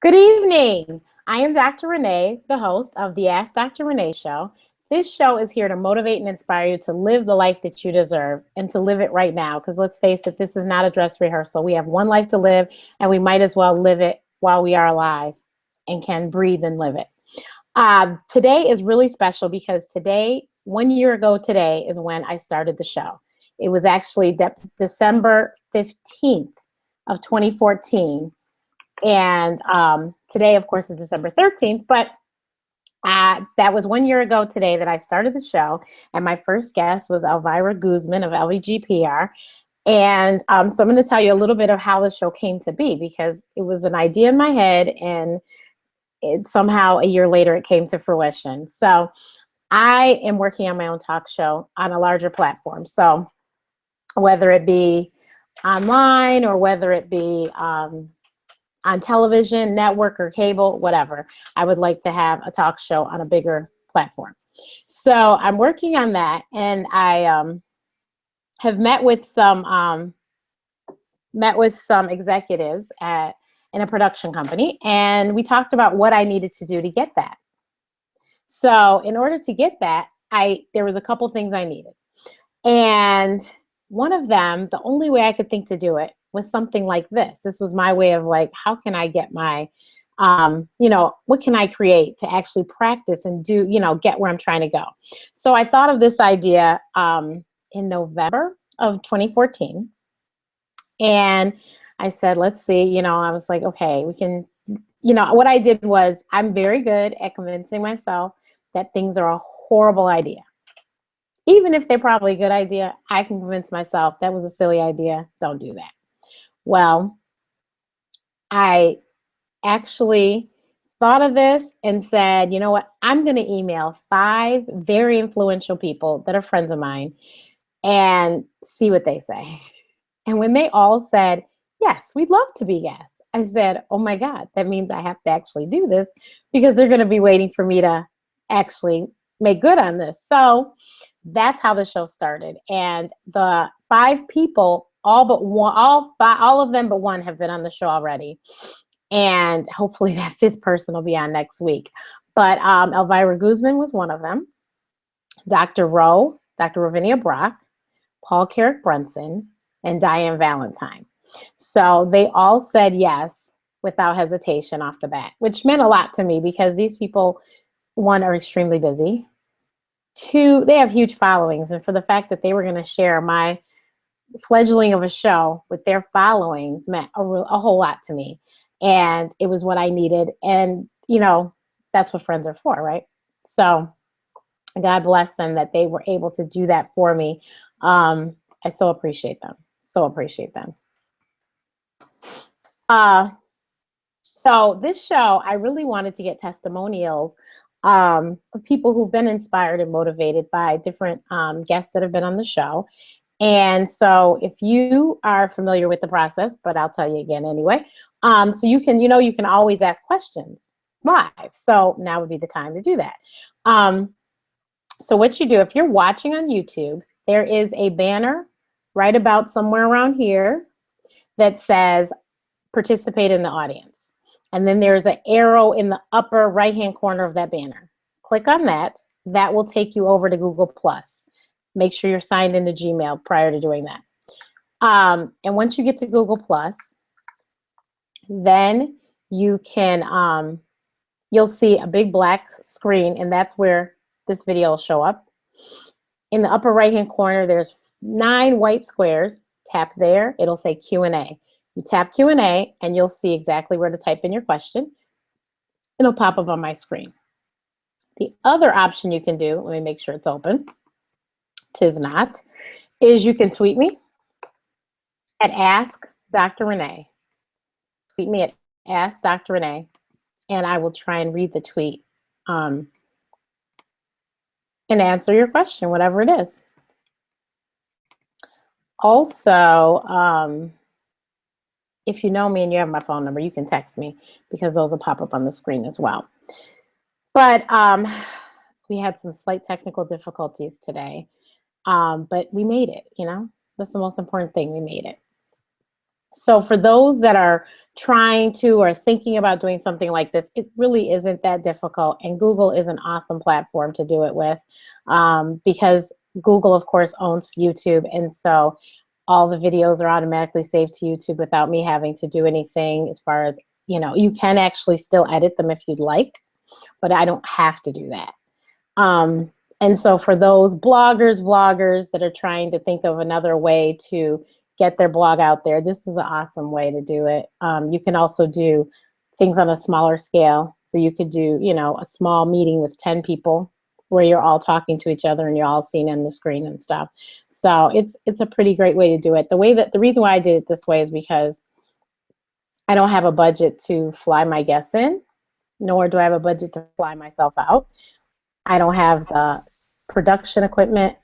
Good evening. I am Dr. Renee, the host of the Ask Dr. Renee show. This show is here to motivate and inspire you to live the life that you deserve and to live it right now. Because let's face it, this is not a dress rehearsal. We have one life to live, and we might as well live it while we are alive and can breathe and live it. Today is really special because today, 1 year ago today, is when I started the show. It was actually December 15th of 2014. And today, of course, is December 13th, but that was 1 year ago today that I started the show. And my first guest was Elvira Guzman of LVGPR. And so I'm going to tell you a little bit of how the show came to be, because it was an idea in my head, and somehow a year later it came to fruition. So I am working on my own talk show on a larger platform. So whether it be online or whether it be on television, network, or cable, whatever, I would like to have a talk show on a bigger platform. So I'm working on that, and I have met with some executives in a production company, and we talked about what I needed to do to get that. So in order to get that, there was a couple things I needed, and one of them, the only way I could think to do it, was something like this. This was my way of like, how can I get my, what can I create to actually practice and do, get where I'm trying to go. So I thought of this idea in November of 2014. And I said, let's see, I was like, okay, we can, what I did was, I'm very good at convincing myself that things are a horrible idea. Even if they're probably a good idea, I can convince myself that was a silly idea. Don't do that. Well, I actually thought of this and said, you know what? I'm going to email 5 very influential people that are friends of mine and see what they say. And when they all said, yes, we'd love to be guests, I said, oh my God, that means I have to actually do this, because they're going to be waiting for me to actually make good on this. So that's how the show started. And the 5 people, all of them but one, have been on the show already. And hopefully that 5th person will be on next week. But Elvira Guzman was one of them. Dr. Ravinia Brock, Paul Carrick Brunson, and Diane Valentine. So they all said yes without hesitation off the bat, which meant a lot to me, because these people, 1, are extremely busy. 2, they have huge followings. And for the fact that they were going to share my fledgling of a show with their followings meant a whole lot to me. And it was what I needed. And, that's what friends are for, right? So God bless them that they were able to do that for me. I so appreciate them. So appreciate them. So this show, I really wanted to get testimonials of people who've been inspired and motivated by different guests that have been on the show. And so if you are familiar with the process, but I'll tell you again anyway, so you can always ask questions live. So now would be the time to do that. So what you do, if you're watching on YouTube, there is a banner right about somewhere around here that says participate in the audience. And then there's an arrow in the upper right-hand corner of that banner. Click on that. That will take you over to Google+. Make sure you're signed into Gmail prior to doing that. And once you get to Google+, then you can, you'll see a big black screen, and that's where this video will show up. In the upper right-hand corner, there's 9 white squares. Tap there. It'll say Q&A. You tap Q&A, and you'll see exactly where to type in your question. It'll pop up on my screen. The other option you can do, let me make sure it's open. Tis not, is you can tweet me at Ask Dr. Renee. Tweet me at Ask Dr. Renee, and I will try and read the tweet and answer your question, whatever it is. Also, if you know me and you have my phone number, you can text me, because those will pop up on the screen as well. But we had some slight technical difficulties today. But we made it, That's the most important thing. We made it. So for those that are trying to or thinking about doing something like this, it really isn't that difficult. And Google is an awesome platform to do it with, because Google, of course, owns YouTube. And so all the videos are automatically saved to YouTube without me having to do anything as far as, you can actually still edit them if you'd like, but I don't have to do that. And so for those bloggers, vloggers that are trying to think of another way to get their blog out there, this is an awesome way to do it. You can also do things on a smaller scale. So you could do, a small meeting with 10 people where you're all talking to each other and you're all seen on the screen and stuff. So it's a pretty great way to do it. The reason why I did it this way is because I don't have a budget to fly my guests in, nor do I have a budget to fly myself out. I don't have the production equipment.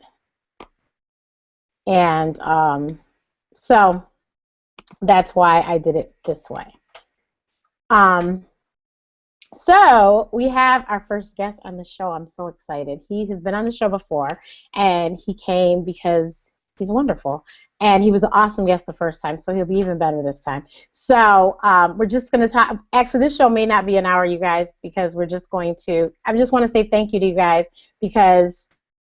And so that's why I did it this way. So we have our first guest on the show. I'm so excited. He has been on the show before, and he came because he's wonderful. And he was an awesome guest the first time, so he'll be even better this time. So we're just going to talk. Actually, this show may not be an hour, you guys, because I just want to say thank you to you guys, because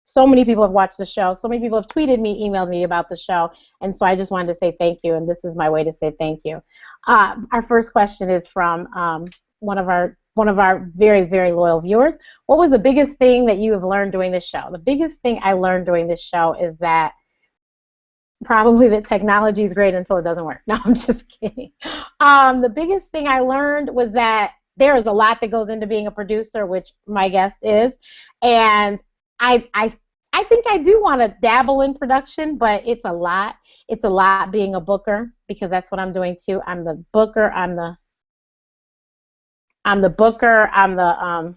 so many people have watched the show. So many people have tweeted me, emailed me about the show. And so I just wanted to say thank you, and this is my way to say thank you. Our first question is from one of our very, very loyal viewers. What was the biggest thing that you have learned doing this show? The biggest thing I learned doing this show is that probably that technology is great until it doesn't work. No, I'm just kidding. The biggest thing I learned was that there is a lot that goes into being a producer, which my guest is, and I think I do want to dabble in production, but it's a lot. It's a lot being a booker, because that's what I'm doing too. I'm the booker. I'm the booker. I'm the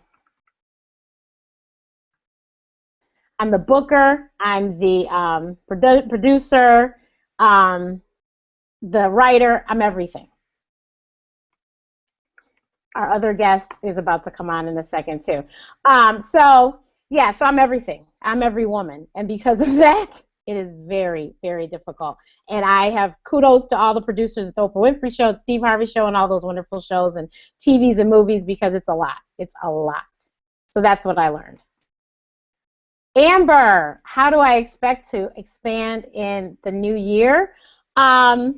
booker. I'm the producer. The writer. I'm everything. Our other guest is about to come on in a second too. So I'm everything. I'm every woman. And because of that, it is very, very difficult. And I have kudos to all the producers at the Oprah Winfrey Show, the Steve Harvey Show, and all those wonderful shows and TVs and movies, because it's a lot. It's a lot. So that's what I learned. Amber, how do I expect to expand in the new year? I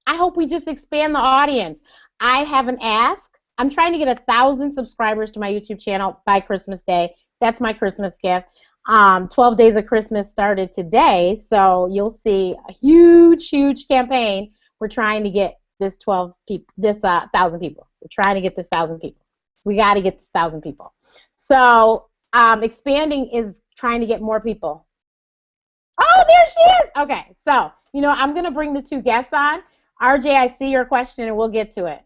hope we just expand the audience. I have an ask. I'm trying to get 1,000 subscribers to my YouTube channel by Christmas Day. That's my Christmas gift. 12 Days of Christmas started today, so you'll see a huge, huge campaign. We're trying to get this 1,000 people. We're trying to get this 1,000 people. We got to get this 1,000 people. So expanding is trying to get more people. Oh, there she is. Okay, so I'm going to bring the two guests on. RJ, I see your question, and we'll get to it.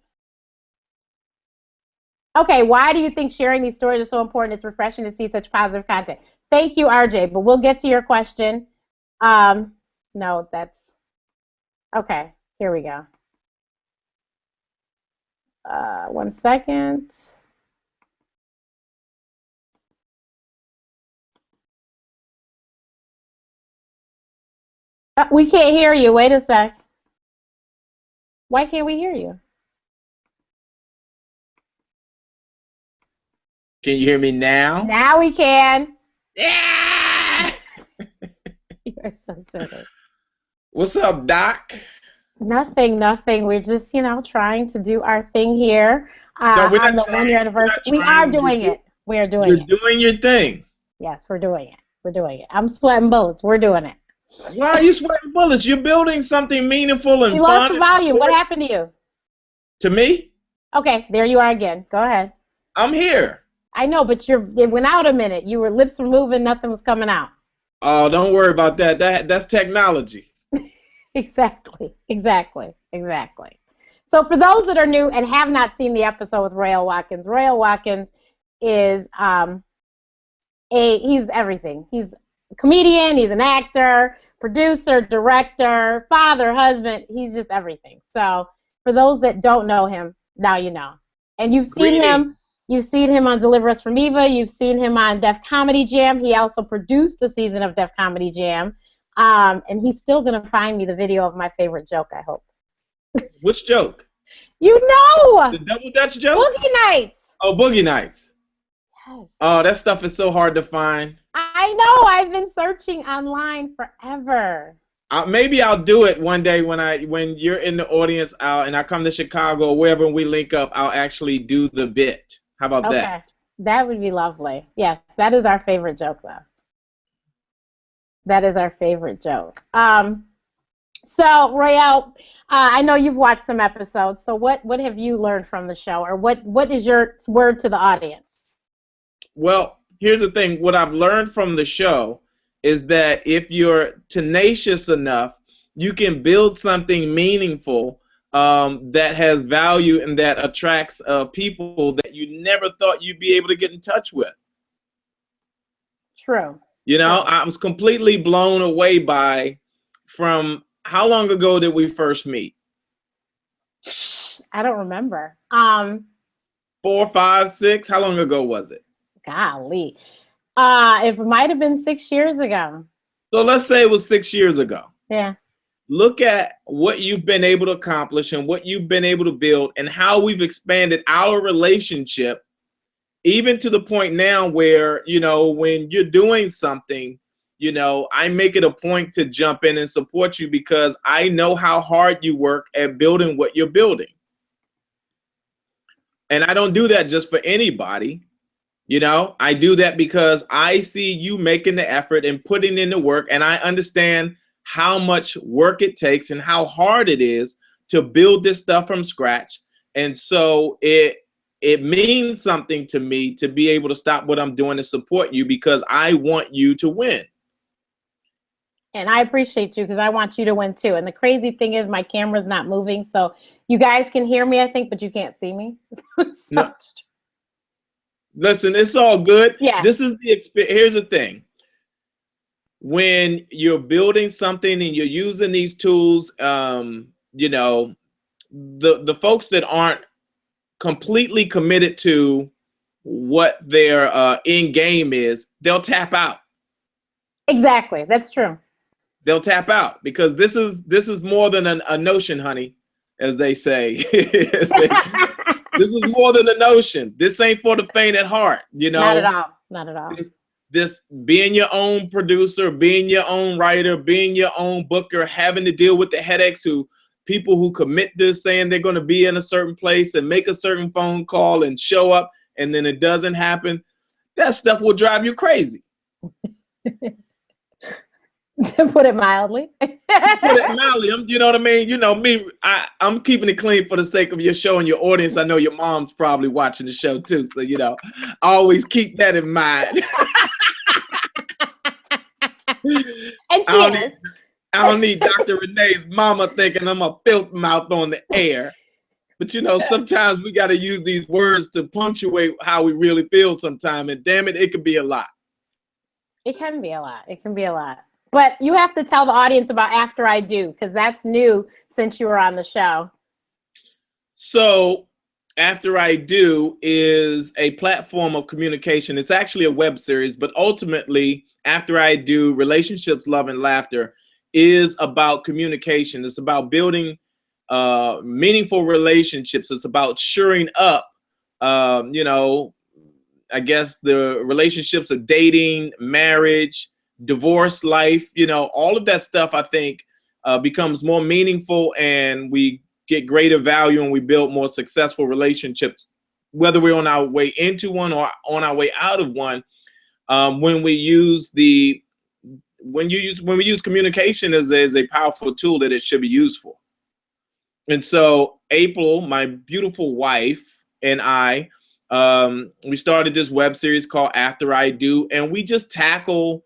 Okay, why do you think sharing these stories is so important? It's refreshing to see such positive content. Thank you, RJ, but we'll get to your question. No, that's... Okay, here we go. 1 second. We can't hear you. Wait a sec. Why can't we hear you? Can you hear me now? Now we can. Yeah! You're so silly. What's up, Doc? Nothing. We're just, trying to do our thing here on the 1 year anniversary. We are doing it. We are doing it. You're doing your thing. Yes, we're doing it. We're doing it. I'm sweating bullets. We're doing it. Why are you sweating bullets? You're building something meaningful and fun. You lost the volume. What happened to you? To me? Okay, there you are again. Go ahead. I'm here. I know, but it went out a minute. Lips were moving, nothing was coming out. Oh, don't worry about that. That's technology. Exactly. So for those that are new and have not seen the episode with Royal Watkins is he's everything. He's a comedian, he's an actor, producer, director, father, husband. He's just everything. So for those that don't know him, now you know. And you've seen him. You've seen him on Deliver Us from Eva. You've seen him on Def Comedy Jam. He also produced a season of Def Comedy Jam. And he's still going to find me the video of my favorite joke, I hope. Which joke? You know, The double Dutch joke? Boogie Nights. Oh, Boogie Nights. Yes. Oh, that stuff is so hard to find. I know. I've been searching online forever. Maybe I'll do it one day when you're in the audience out and I come to Chicago or wherever we link up. I'll actually do the bit. How about Okay. that? That would be lovely. Yes, that is our favorite joke, though. That is our favorite joke. So Royale, I know you've watched some episodes. So what have you learned from the show, or what is your word to the audience? Well, here's the thing. What I've learned from the show is that if you're tenacious enough, you can build something meaningful that has value and that attracts people that you never thought you'd be able to get in touch with. True. You know, True. I was completely blown away from how long ago did we first meet? I don't remember. 4, 5, 6? How long ago was it? Golly. It might have been 6 years ago. So let's say it was 6 years ago. Yeah. Look at what you've been able to accomplish and what you've been able to build and how we've expanded our relationship, even to the point now where, you know, when you're doing something, you know, I make it a point to jump in and support you because I know how hard you work at building what you're building. And I don't do that just for anybody. You know, I do that because I see you making the effort and putting in the work, and I understand how much work it takes and how hard it is to build this stuff from scratch. And so it means something to me to be able to stop what I'm doing to support you because I want you to win. And I appreciate you because I want you to win too. And the crazy thing is my camera's not moving, so you guys can hear me, I think, but you can't see me. No. Listen, it's all good. Yeah. This is the experience. Here's the thing. When you're building something and you're using these tools, you know, the folks that aren't completely committed to what their end game is, they'll tap out. Exactly. That's true. They'll tap out because this is more than a notion, honey, as they say. This is more than a notion. This ain't for the faint at heart, you know. Not at all. Not at all. This being your own producer, being your own writer, being your own booker, having to deal with the headaches to people who commit to saying they're going to be in a certain place and make a certain phone call and show up, and then it doesn't happen. That stuff will drive you crazy. To put it mildly. Put it mildly. You know what I mean? You know me. I'm keeping it clean for the sake of your show and your audience. I know your mom's probably watching the show too, so you know, always keep that in mind. And she is. I don't need Dr. Renee's mama thinking I'm a filth mouth on the air. But you know, sometimes we got to use these words to punctuate how we really feel sometimes. And damn it, it could be a lot. It can be a lot. It can be a lot. But you have to tell the audience about After I Do, because that's new since you were on the show. So After I Do is a platform of communication. It's actually a web series, but ultimately, After I Do, Relationships, Love, and Laughter is about communication. It's about building meaningful relationships. It's about shoring up, you know, I guess the relationships of dating, marriage, divorce life, you know, all of that stuff, I think, becomes more meaningful and we get greater value and we build more successful relationships, whether we're on our way into one or on our way out of one. When we use communication as a powerful tool that it should be used for. And so April, my beautiful wife, and I, we started this web series called After I Do, and we just tackle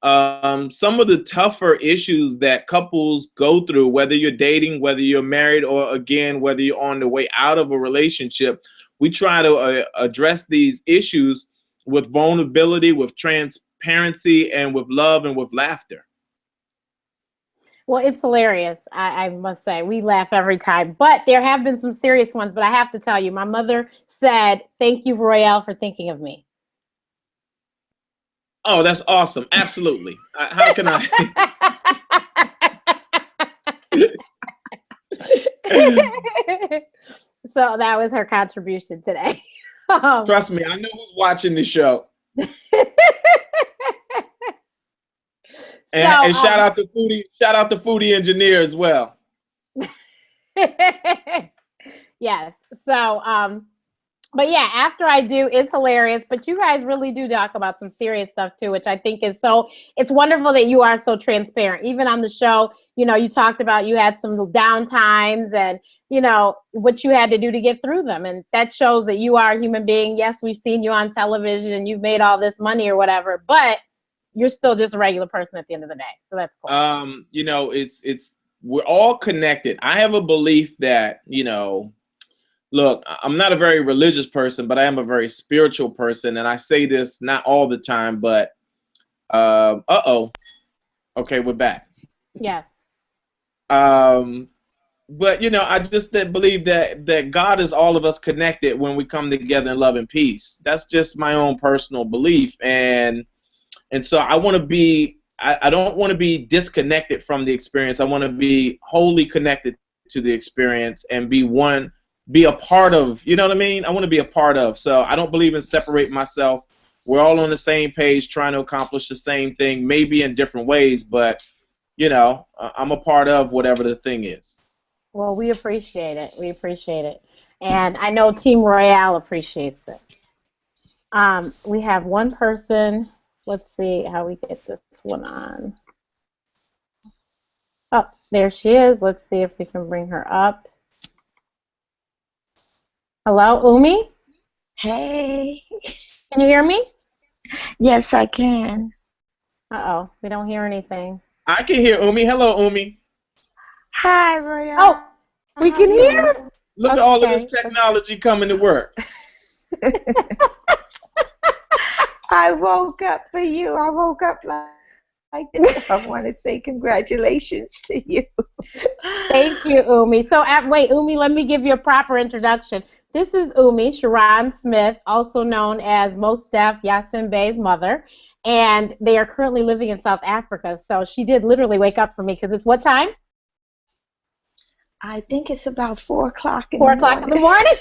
some of the tougher issues that couples go through, whether you're dating, whether you're married, or again, whether you're on the way out of a relationship. We try to address these issues with vulnerability, with transparency, and with love and with laughter. Well, it's hilarious, I must say. We laugh every time. But there have been some serious ones. But I have to tell you, my mother said, "Thank you, Royale, for thinking of me." Oh, that's awesome. Absolutely. How can I? So that was her contribution today. Trust me, I know who's watching the show. And shout out to foodie engineer as well. Yes. So but yeah, after I do is hilarious, but you guys really do talk about some serious stuff too, which I think is it's wonderful that you are so transparent. Even on the show, you talked about you had some down times and, what you had to do to get through them. And that shows that you are a human being. Yes, we've seen you on television and you've made all this money or whatever, but you're still just a regular person at the end of the day. So that's cool. We're all connected. I have a belief that, look, I'm not a very religious person, but I am a very spiritual person. And I say this not all the time, but okay, we're back. Yes. But I just believe that God is all of us connected when we come together in love and peace. That's just my own personal belief. And so I want to be, I don't want to be disconnected from the experience. I want to be wholly connected to the experience and be a part of, you know what I mean? I want to be a part of. So I don't believe in separating myself. We're all on the same page trying to accomplish the same thing, maybe in different ways, but, I'm a part of whatever the thing is. Well, we appreciate it. We appreciate it. And I know Team Royale appreciates it. We have one person. Let's see how we get this one on. Oh, there she is. Let's see if we can bring her up. Hello, Umi? Hey. Can you hear me? Yes, I can. Uh-oh, we don't hear anything. I can hear Umi. Hello, Umi. Hi, Royale. Oh, we can hear. Look at all of this technology coming to work. I woke up for you. I woke up like this. I want to say congratulations to you. Thank you, Umi. So, wait, Umi, let me give you a proper introduction. This is Umi Sharon Smith, also known as Mos Def Yasin Bey's mother, and they are currently living in South Africa. So she did literally wake up for me because it's what time? I think it's about 4 o'clock in 4 the morning. o'clock in the morning?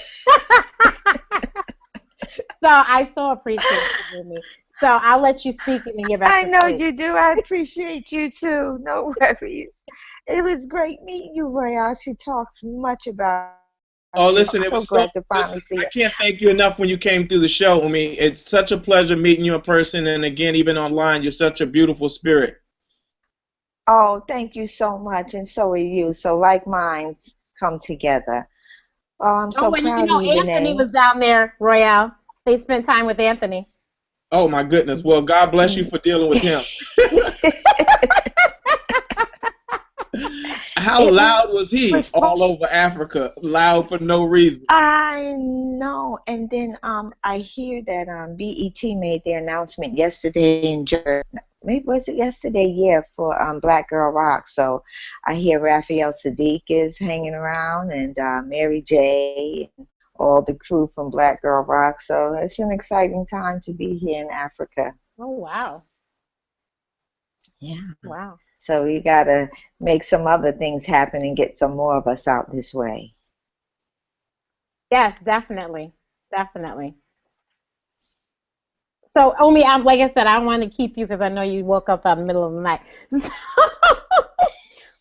So I so appreciate you, Umi. So I'll let you speak and get back to I know sleep. you do. I appreciate you too. No worries. It was great meeting you, Royale. She talks much about. Oh, listen, I'm so glad to finally see you. I can't thank you enough when you came through the show. I mean, it's such a pleasure meeting you in person, and again, even online, you're such a beautiful spirit. Oh, thank you so much, and so are you. So like minds come together. Oh, I'm so proud of you, Anthony Renee. was down there, Royale. They spent time with Anthony. Oh my goodness. Well, God bless you for dealing with him. How loud was he all over Africa? Loud for no reason. I know. And then I hear that BET made the announcement yesterday in Jersey. Maybe was it yesterday? Yeah, for Black Girl Rock. So I hear Raphael Sadiq is hanging around and Mary J. and all the crew from Black Girl Rock. So it's an exciting time to be here in Africa. Oh, wow. Yeah. Wow. So we got to make some other things happen and get some more of us out this way. Yes, definitely. Definitely. So, Omi, like I said, I want to keep you because I know you woke up in the middle of the night. So,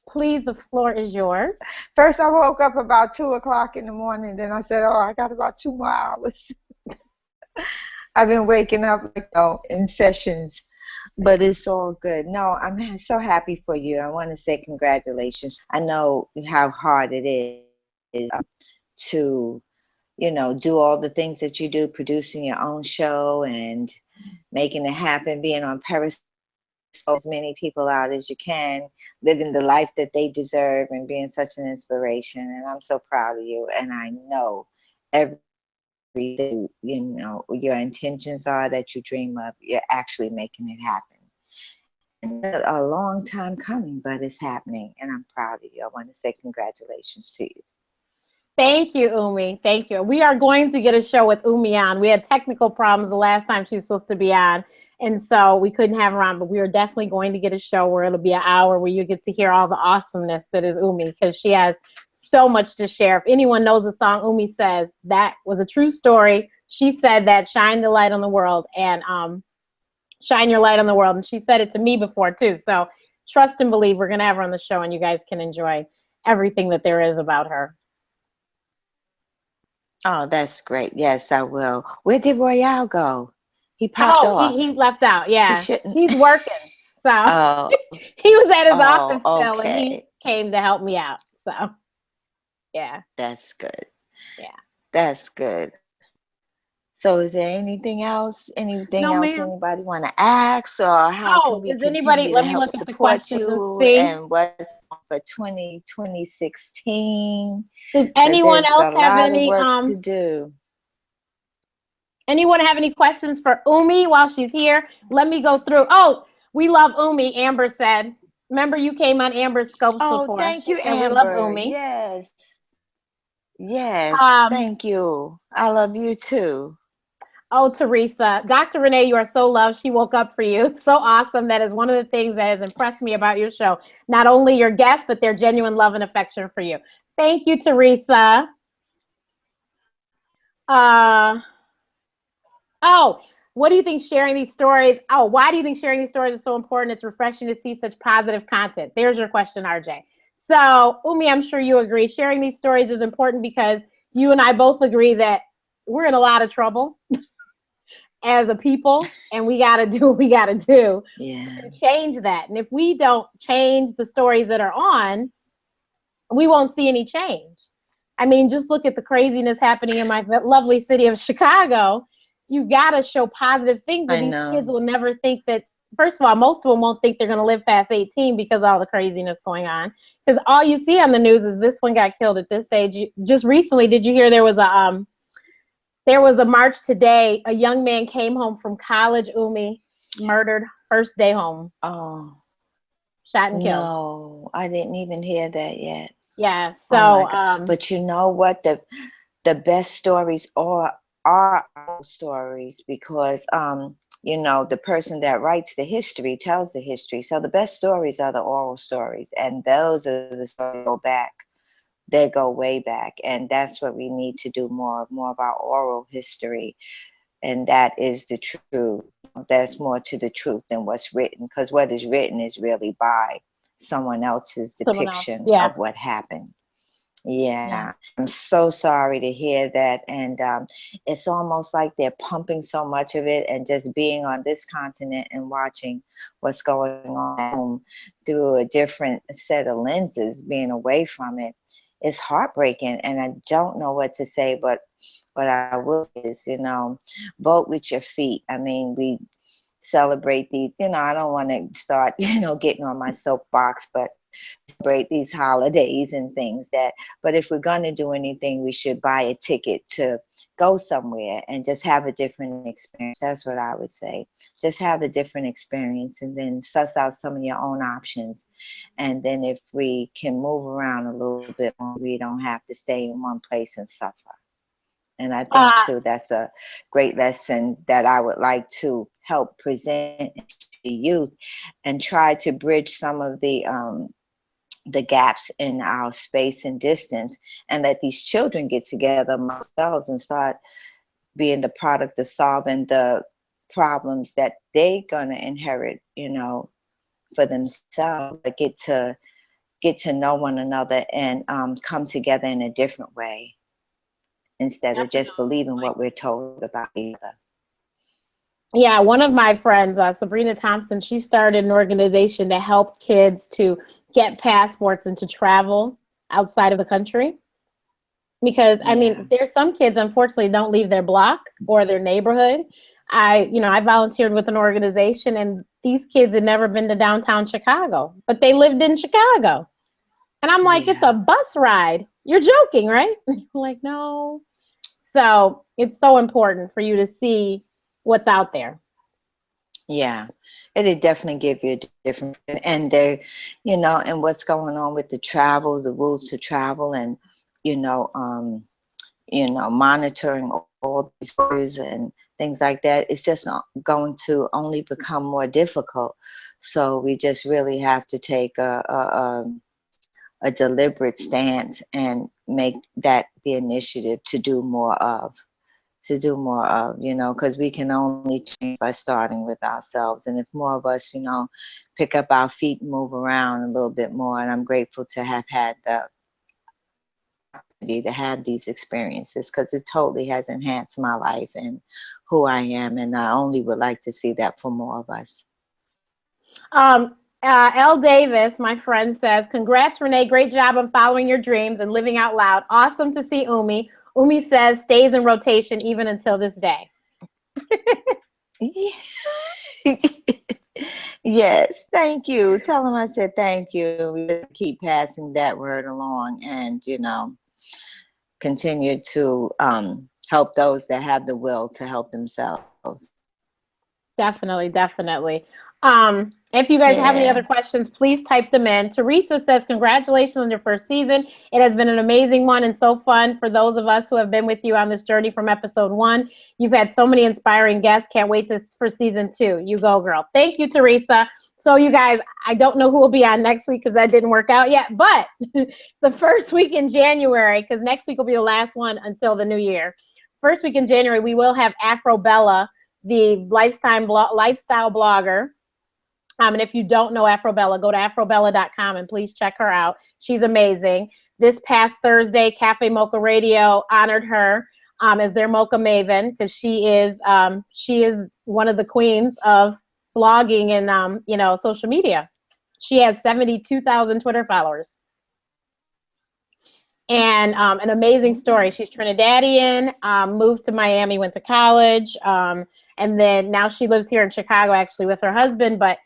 please, the floor is yours. First, I woke up about 2 o'clock in the morning. Then I said, oh, I got about 2 more hours. I've been waking up in sessions, but it's all good. No, I'm so happy for you. I want to say congratulations. I know how hard it is to do all the things that you do, producing your own show and making it happen, being on Periscope, as many people out as you can, living the life that they deserve and being such an inspiration. And I'm so proud of you. And I know everything, your intentions are that you dream of, you're actually making it happen. And a long time coming, but it's happening. And I'm proud of you. I want to say congratulations to you. Thank you, Umi. Thank you. We are going to get a show with Umi on. We had technical problems the last time she was supposed to be on, and so we couldn't have her on, but we are definitely going to get a show where it'll be an hour where you get to hear all the awesomeness that is Umi, because she has so much to share. If anyone knows the song Umi Says, that was a true story. She said that, shine the light on the world, and shine your light on the world. And she said it to me before too. So trust and believe, we're going to have her on the show, and you guys can enjoy everything that there is about her. Oh, that's great. Yes, I will. Where did Royale go? He popped off. He left out. Yeah, He shouldn't. he's working. So Oh, he was at his office still, and he okay. came to help me out. So yeah, That's good. yeah. That's good. So is there anything else? No, ma'am. Anybody want to ask, or how can Oh, we is anybody? continue to Let me help look at the support questions and you see. and what's for 2016? Does Because anyone there's else a have lot of any? work to do. Anyone have any questions for Umi while she's here? Let me go through. Oh, we love Umi. Amber said. Remember, you came on Amber's Scopes Oh, before. thank She you, said we love Amber. Umi. Yes. Yes. Um, Thank you. I love you too. Oh, Teresa, Dr. Renee, you are so loved. She woke up for you. It's so awesome. That is one of the things that has impressed me about your show. Not only your guests, but their genuine love and affection for you. Thank you, Teresa. Oh, what do you think sharing these stories? Oh, why do you think sharing these stories is so important? It's refreshing to see such positive content. There's your question, RJ. So, Umi, I'm sure you agree. Sharing these stories is important because you and I both agree that we're in a lot of trouble as a people, and we got to do what we got to do to change that. And if we don't change the stories that are on, we won't see any change. I mean, just look at the craziness happening in my lovely city of Chicago. You got to show positive things, or these kids will never think that. First of all, most of them won't think they're going to live past 18 because of all the craziness going on. Because all you see on the news is this one got killed at this age. Just recently, did you hear there was a march today? A young man came home from college, Umi, murdered first day home. Oh, shot and killed. No, I didn't even hear that yet. Yeah. So, but you know what? The best stories are our stories, because you know, the person that writes the history tells the history. So the best stories are the oral stories, and those are the stories that go back. They go way back, and that's what we need to do more of our oral history, and that is the truth. That's more to the truth than what's written, because what is written is really by someone else's depiction of what happened. Yeah, I'm so sorry to hear that. And it's almost like they're pumping so much of it, and just being on this continent and watching what's going on through a different set of lenses, being away from it, is heartbreaking. And I don't know what to say, but what I will say is, you know, vote with your feet. I mean, we celebrate these, you know, I don't want to start, you know, getting on my soapbox, but celebrate these holidays and things that, but if we're going to do anything, we should buy a ticket to go somewhere and just have a different experience. That's what I would say. Just have a different experience, and then suss out some of your own options. And then if we can move around a little bit more, we don't have to stay in one place and suffer. And I think too, that's a great lesson that I would like to help present to the youth, and try to bridge some of the gaps in our space and distance, and let these children get together themselves and start being the product of solving the problems that they're gonna inherit, you know, for themselves. But get to know one another and come together in a different way, instead of just believing what we're told about each other. Yeah, one of my friends, Sabrina Thompson, she started an organization to help kids to get passports and to travel outside of the country. Because, I mean, there's some kids, unfortunately, don't leave their block or their neighborhood. I volunteered with an organization, and these kids had never been to downtown Chicago, but they lived in Chicago. And I'm like, it's a bus ride. You're joking, right? Like, no. So it's so important for you to see what's out there. Yeah, it'd definitely give you a different, and they, you know, and what's going on with the travel, the rules to travel, and you know, monitoring all these orders and things like that, it's just not going to only become more difficult. So we just really have to take a deliberate stance and make that the initiative to do more of, because we can only change by starting with ourselves. And if more of us, pick up our feet and move around a little bit more, and I'm grateful to have had the to have these experiences, because it totally has enhanced my life and who I am, and I only would like to see that for more of us. L. Davis, my friend, says, congrats, Renee. Great job on following your dreams and living out loud. Awesome to see Umi. Umi says stays in rotation even until this day. Yes, thank you. Tell him I said thank you. We keep passing that word along, and continue to help those that have the will to help themselves. Definitely. If you guys have any other questions, please type them in. Teresa says, congratulations on your first season. It has been an amazing one and so fun for those of us who have been with you on this journey from episode 1. You've had so many inspiring guests. Can't wait for season 2. You go, girl. Thank you, Teresa. So you guys, I don't know who will be on next week because that didn't work out yet, but the first week in January, because next week will be the last one until the new year. First week in January, we will have Afro Bella, the lifestyle blogger. And if you don't know Afro Bella, go to afrobella.com and please check her out. She's amazing. This past Thursday, Cafe Mocha Radio honored her as their Mocha Maven, because she is one of the queens of blogging and social media. She has 72,000 Twitter followers. And an amazing story. She's Trinidadian, moved to Miami, went to college, and then now she lives here in Chicago actually with her husband. But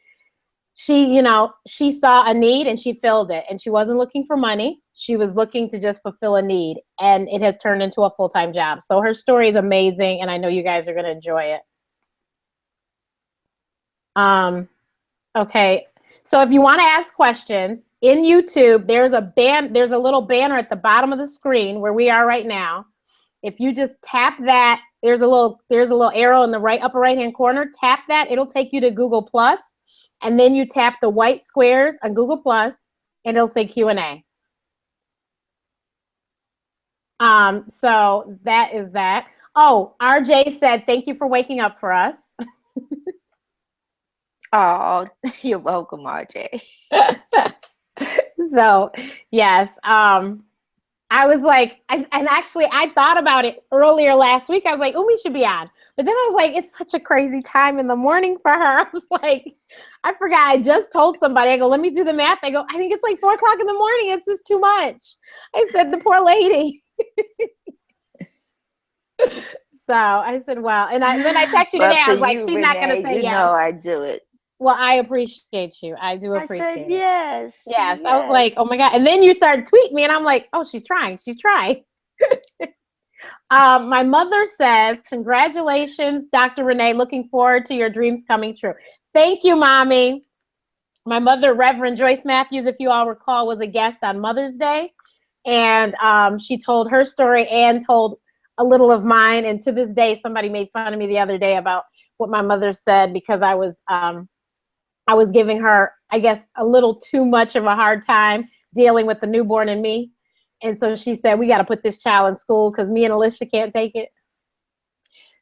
she saw a need and she filled it. And she wasn't looking for money. She was looking to just fulfill a need. And it has turned into a full-time job. So her story is amazing, and I know you guys are going to enjoy it. Okay. So if you want to ask questions in YouTube, there's a little banner at the bottom of the screen where we are right now. If you just tap that, there's a little arrow in the upper right hand corner. Tap that, it'll take you to Google Plus, and then you tap the white squares on Google Plus, and it'll say Q&A. So that is that. Oh, RJ said, thank you for waking up for us. Oh, you're welcome, RJ. So, yes. I was like, I thought about it earlier last week. I was like, Umi should be on. But then I was like, it's such a crazy time in the morning for her. I was like, I forgot. I just told somebody, I go, let me do the math. I go, I think it's like 4 o'clock in the morning. It's just too much. I said, the poor lady. So I said, well, and when I texted you today, I was like, she's not going to say yes. I do it. Well, I appreciate you. I do appreciate it. Yes. Yes. I was like, oh my God. And then you started tweeting me and I'm like, oh, she's trying. My mother says, congratulations, Dr. Renee. Looking forward to your dreams coming true. Thank you, Mommy. My mother, Reverend Joyce Matthews, if you all recall, was a guest on Mother's Day. And she told her story and told a little of mine. And to this day, somebody made fun of me the other day about what my mother said, because I was giving her, I guess, a little too much of a hard time dealing with the newborn in me. And so she said, we got to put this child in school because me and Alicia can't take it.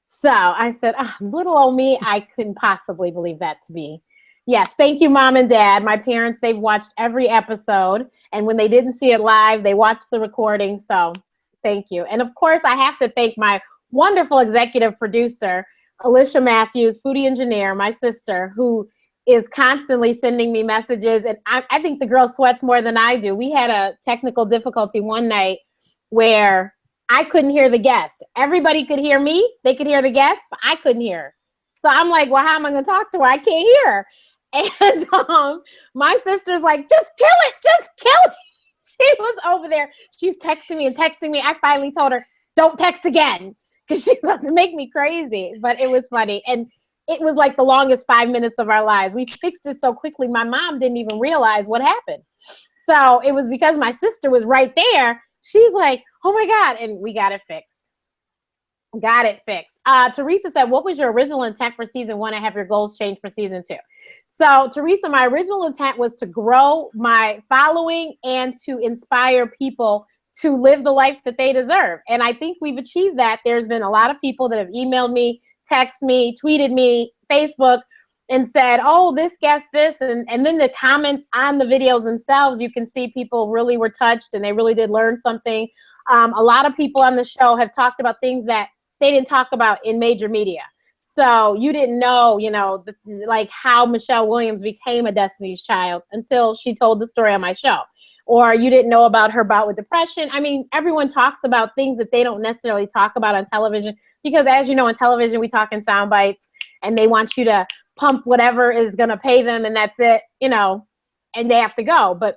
So I said, little old me, I couldn't possibly believe that to be. Yes, thank you, Mom and Dad. My parents, they've watched every episode. And when they didn't see it live, they watched the recording. So thank you. And of course, I have to thank my wonderful executive producer, Alicia Matthews, foodie engineer, my sister, who is constantly sending me messages. And I think the girl sweats more than I do. We had a technical difficulty one night where I couldn't hear the guest. Everybody could hear me. They could hear the guest, but I couldn't hear her. So I'm like, well, how am I going to talk to her? I can't hear her. And my sister's like, just kill it. Just kill it. She was over there. She's texting me. I finally told her, don't text again, because she's about to make me crazy. But it was funny. And it was like the longest 5 minutes of our lives. We fixed it so quickly. My mom didn't even realize what happened. So it was because my sister was right there. She's like, oh my God. And we got it fixed. Got it fixed. Teresa said, what was your original intent for season 1 and have your goals changed for season 2? So Teresa, my original intent was to grow my following and to inspire people to live the life that they deserve. And I think we've achieved that. There's been a lot of people that have emailed me, texted me, tweeted me, Facebook, and said, oh, this guest, this. And then the comments on the videos themselves, you can see people really were touched and they really did learn something. A lot of people on the show have talked about things that they didn't talk about in major media. So you didn't know, like how Michelle Williams became a Destiny's Child until she told the story on my show. Or you didn't know about her bout with depression. I mean, everyone talks about things that they don't necessarily talk about on television because, as you know, on television, we talk in sound bites and they want you to pump whatever is going to pay them and that's it, and they have to go. But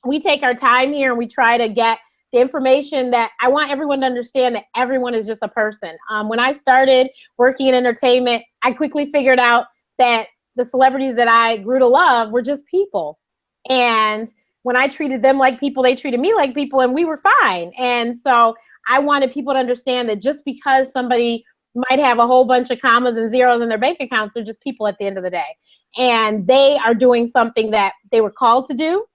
we take our time here and we try to get the information that I want everyone to understand that everyone is just a person. When I started working in entertainment, I quickly figured out that the celebrities that I grew to love were just people. And when I treated them like people, they treated me like people, and we were fine. And so I wanted people to understand that just because somebody might have a whole bunch of commas and zeros in their bank accounts, they're just people at the end of the day. And they are doing something that they were called to do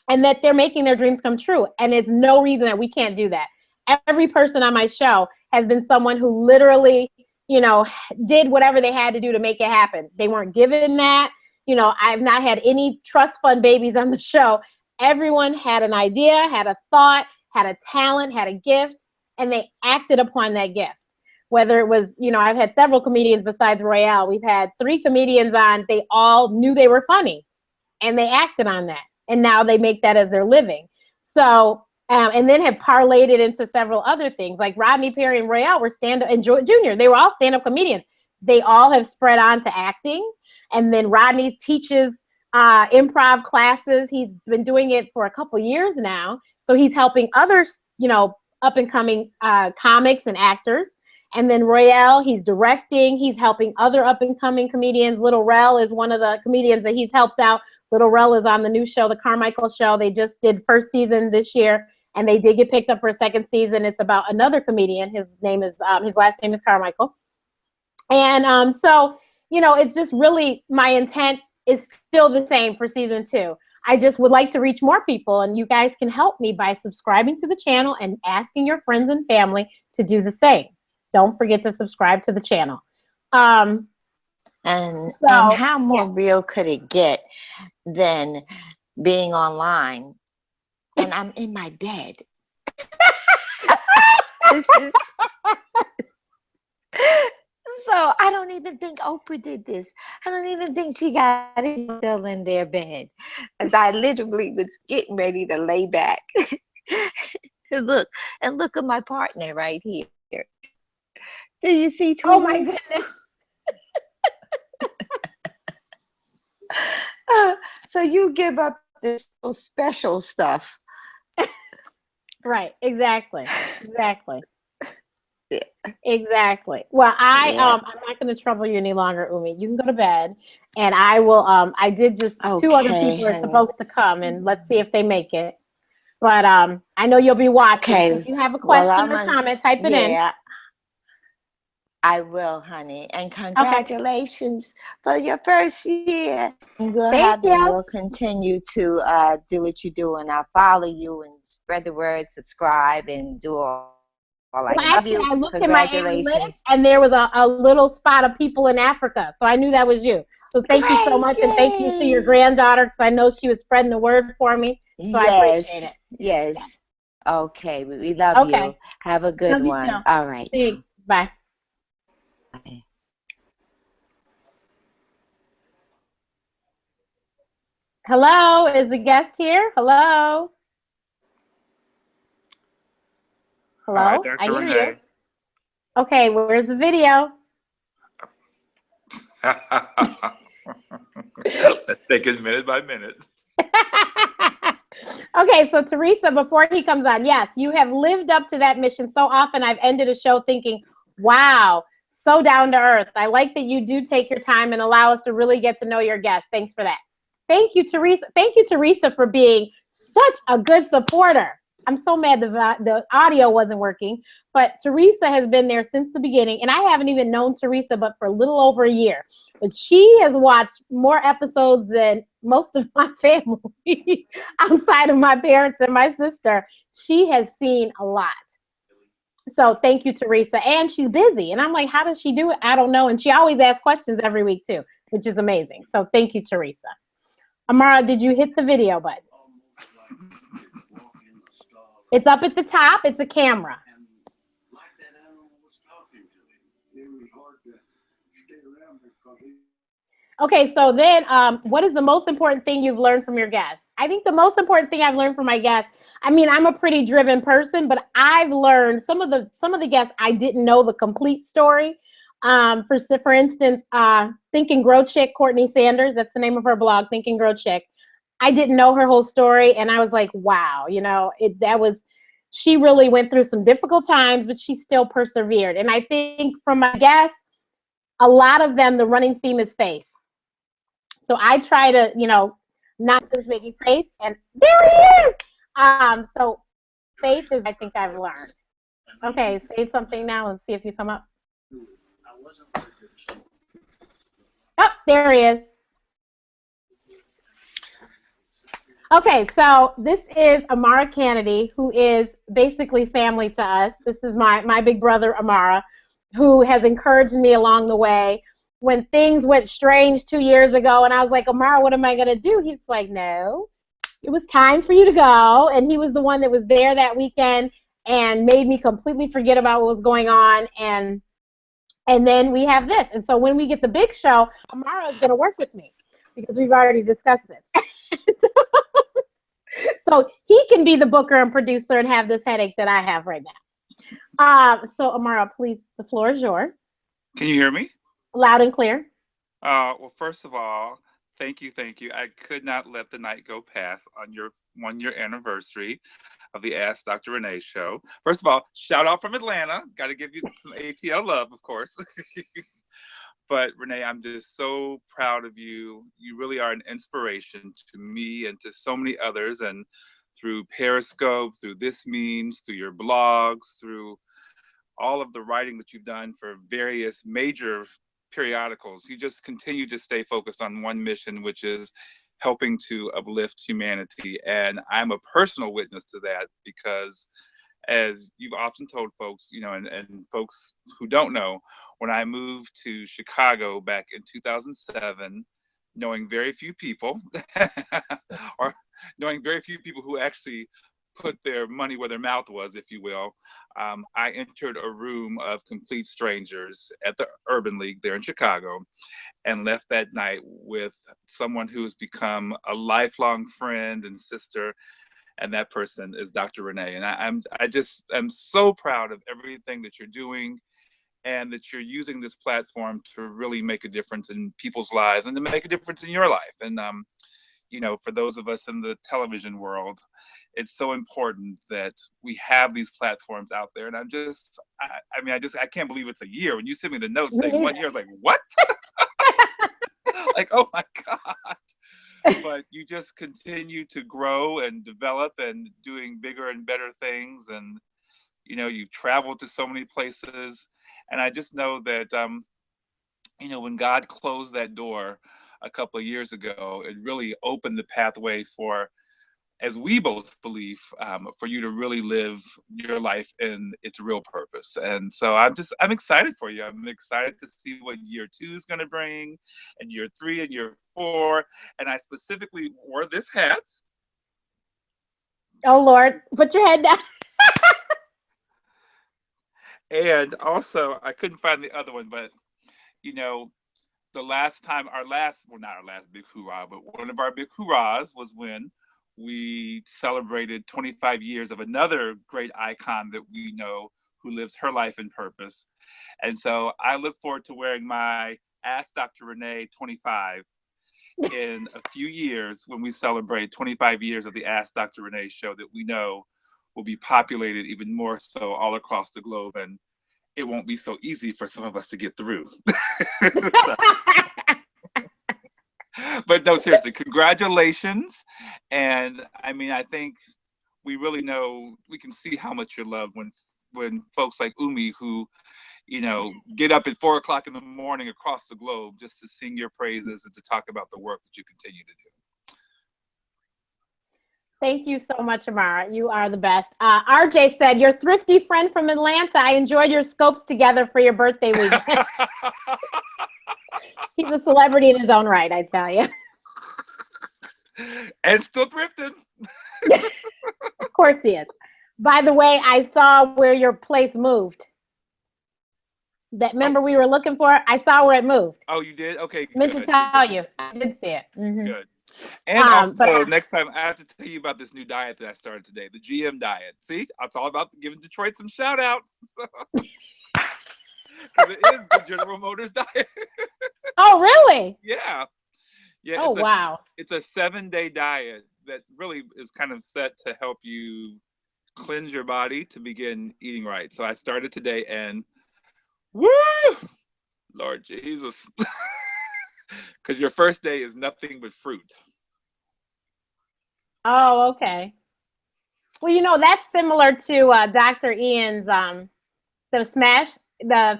and that they're making their dreams come true. And it's no reason that we can't do that. Every person on my show has been someone who literally, did whatever they had to do to make it happen. They weren't given that. I've not had any trust fund babies on the show. Everyone had an idea, had a thought, had a talent, had a gift, and they acted upon that gift. Whether it was, I've had several comedians besides Royale. We've had 3 comedians on. They all knew they were funny, and they acted on that. And now they make that as their living. So, and then have parlayed it into several other things. Like Rodney Perry and Royale were stand-up, and Junior, they were all stand-up comedians. They all have spread on to acting. And then Rodney teaches improv classes. He's been doing it for a couple years now. So he's helping others, up-and-coming comics and actors. And then Royale, he's directing. He's helping other up-and-coming comedians. Little Rel is one of the comedians that he's helped out. Little Rel is on the new show, The Carmichael Show. They just did first season this year, and they did get picked up for a second season. It's about another comedian. His last name is Carmichael. And so, it's just really, my intent is still the same for season 2. I just would like to reach more people, and you guys can help me by subscribing to the channel and asking your friends and family to do the same. Don't forget to subscribe to the channel. And how more real could it get than being online and I'm in my bed? This is so I don't even think Oprah did this. I don't even think she got it still in their bed. As I literally was getting ready to lay back. and look at my partner right here. Do you see Tweeters? Oh my goodness. So you give up this special stuff. Right, exactly. Yeah. Exactly. Well, I'm not going to trouble you any longer, Umi. You can go to bed, and I will. I did just 2 other people are supposed to come, and let's see if they make it. But I know you'll be watching. Okay. So if you have a question or comment, type it in. I will, honey. And congratulations for your first year. And we'll continue to do what you do, and I'll follow you and spread the word, subscribe, and do all. I love you. I looked at my analytics, and there was a little spot of people in Africa, so I knew that was you. So thank you so much, and thank you to your granddaughter, because I know she was spreading the word for me. So I appreciate it. Yes. Okay. We love you. Have a good one. All right. Thanks. Bye. Bye. Hello, is the guest here? Hello. Hello? Hi, Dr. I hear Renee. you. Okay, where's the video? Let's take it minute by minute. Okay, so Teresa, before he comes on, yes, you have lived up to that mission. So often I've ended a show thinking, wow, so down to earth. I like that you do take your time and allow us to really get to know your guests. Thanks for that. Thank you, Teresa. Thank you, Teresa, for being such a good supporter. I'm so mad the audio wasn't working. But Teresa has been there since the beginning, and I haven't even known Teresa but for a little over a year. But she has watched more episodes than most of my family outside of my parents and my sister. She has seen a lot. So thank you, Teresa. And she's busy. And I'm like, how does she do it? I don't know. And she always asks questions every week too, which is amazing. So thank you, Teresa. Amara, did you hit the video button? It's up at the top. It's a camera. Okay, so then what is the most important thing you've learned from your guests? I think the most important thing I've learned from my guests, I mean, I'm a pretty driven person, but I've learned some of the guests I didn't know the complete story. For instance, Think and Grow Chick, Courtney Sanders, that's the name of her blog, Think and Grow Chick. I didn't know her whole story, and I was like, wow, she really went through some difficult times, but she still persevered. And I think from my guests, a lot of them, the running theme is faith. So I try to, not just making faith, and there he is. So faith is, I think I've learned. Okay, say something now and see if you come up. Oh, there he is. Okay, so this is Amara Kennedy, who is basically family to us. This is my big brother, Amara, who has encouraged me along the way. When things went strange 2 years ago, and I was like, Amara, what am I going to do? He was like, no, it was time for you to go. And he was the one that was there that weekend and made me completely forget about what was going on. And then we have this. And so when we get the big show, Amara is going to work with me because we've already discussed this. So he can be the booker and producer and have this headache that I have right now. So Amara, please, the floor is yours. Can you hear me? Loud and clear. Well, first of all, thank you. I could not let the night go past on your 1-year anniversary of the Ask Dr. Renee show. First of all, shout out from Atlanta. Got to give you some ATL love, of course. But Renee, I'm just so proud of you. You really are an inspiration to me and to so many others. And through Periscope, through This Memes, through your blogs, through all of the writing that you've done for various major periodicals, you just continue to stay focused on one mission, which is helping to uplift humanity. And I'm a personal witness to that because, as you've often told folks, and folks who don't know, when I moved to Chicago back in 2007, knowing very few people, or knowing very few people who actually put their money where their mouth was, if you will, I entered a room of complete strangers at the Urban League there in Chicago and left that night with someone who has become a lifelong friend and sister. And that person is Dr. Renee. And I'm so proud of everything that you're doing and that you're using this platform to really make a difference in people's lives and to make a difference in your life. And, for those of us in the television world, it's so important that we have these platforms out there. And I can't believe it's a year. When you sent me the note saying 1 year, I was like, what? Like, oh my God. But you just continue to grow and develop and doing bigger and better things. And, you've traveled to so many places. And I just know that, when God closed that door a couple of years ago, it really opened the pathway for, as we both believe, for you to really live your life in its real purpose. And so I'm excited for you. I'm excited to see what year 2 is going to bring, and year 3 and year 4. And I specifically wore this hat. Oh Lord, put your head down. And also, I couldn't find the other one, but the last time, not our last big hoorah, but one of our big hoorahs was when we celebrated 25 years of another great icon that we know who lives her life in purpose. And so I look forward to wearing my Ask Dr. Renee 25 in a few years when we celebrate 25 years of the Ask Dr. Renee show that we know will be populated even more so all across the globe. And it won't be so easy for some of us to get through. But no, seriously, congratulations. And I think we really know, we can see how much you're loved when folks like Umi, who, you know, get up at 4 o'clock in the morning across the globe just to sing your praises and to talk about the work that you continue to do. Thank you so much, Amara. You are the best. RJ said, your thrifty friend from Atlanta. I enjoyed your scopes together for your birthday weekend. He's a celebrity in his own right, I tell you. And still thrifting. Of course he is. By the way, I saw where your place moved. That remember we were looking for? I saw where it moved. Oh, you did? Okay, Meant good. to tell you. I did see it. Mm-hmm. Good. And also, next time I have to tell you about this new diet that I started today, the GM diet. See, it's all about giving Detroit some shout outs. Because it is the General Motors diet. Oh, really? Yeah. Yeah. Oh, wow. It's a 7-day diet that really is kind of set to help you cleanse your body to begin eating right. So I started today, and woo, Lord Jesus. Because your first day is nothing but fruit. Oh, okay. Well, you know, that's similar to Dr. Ian's the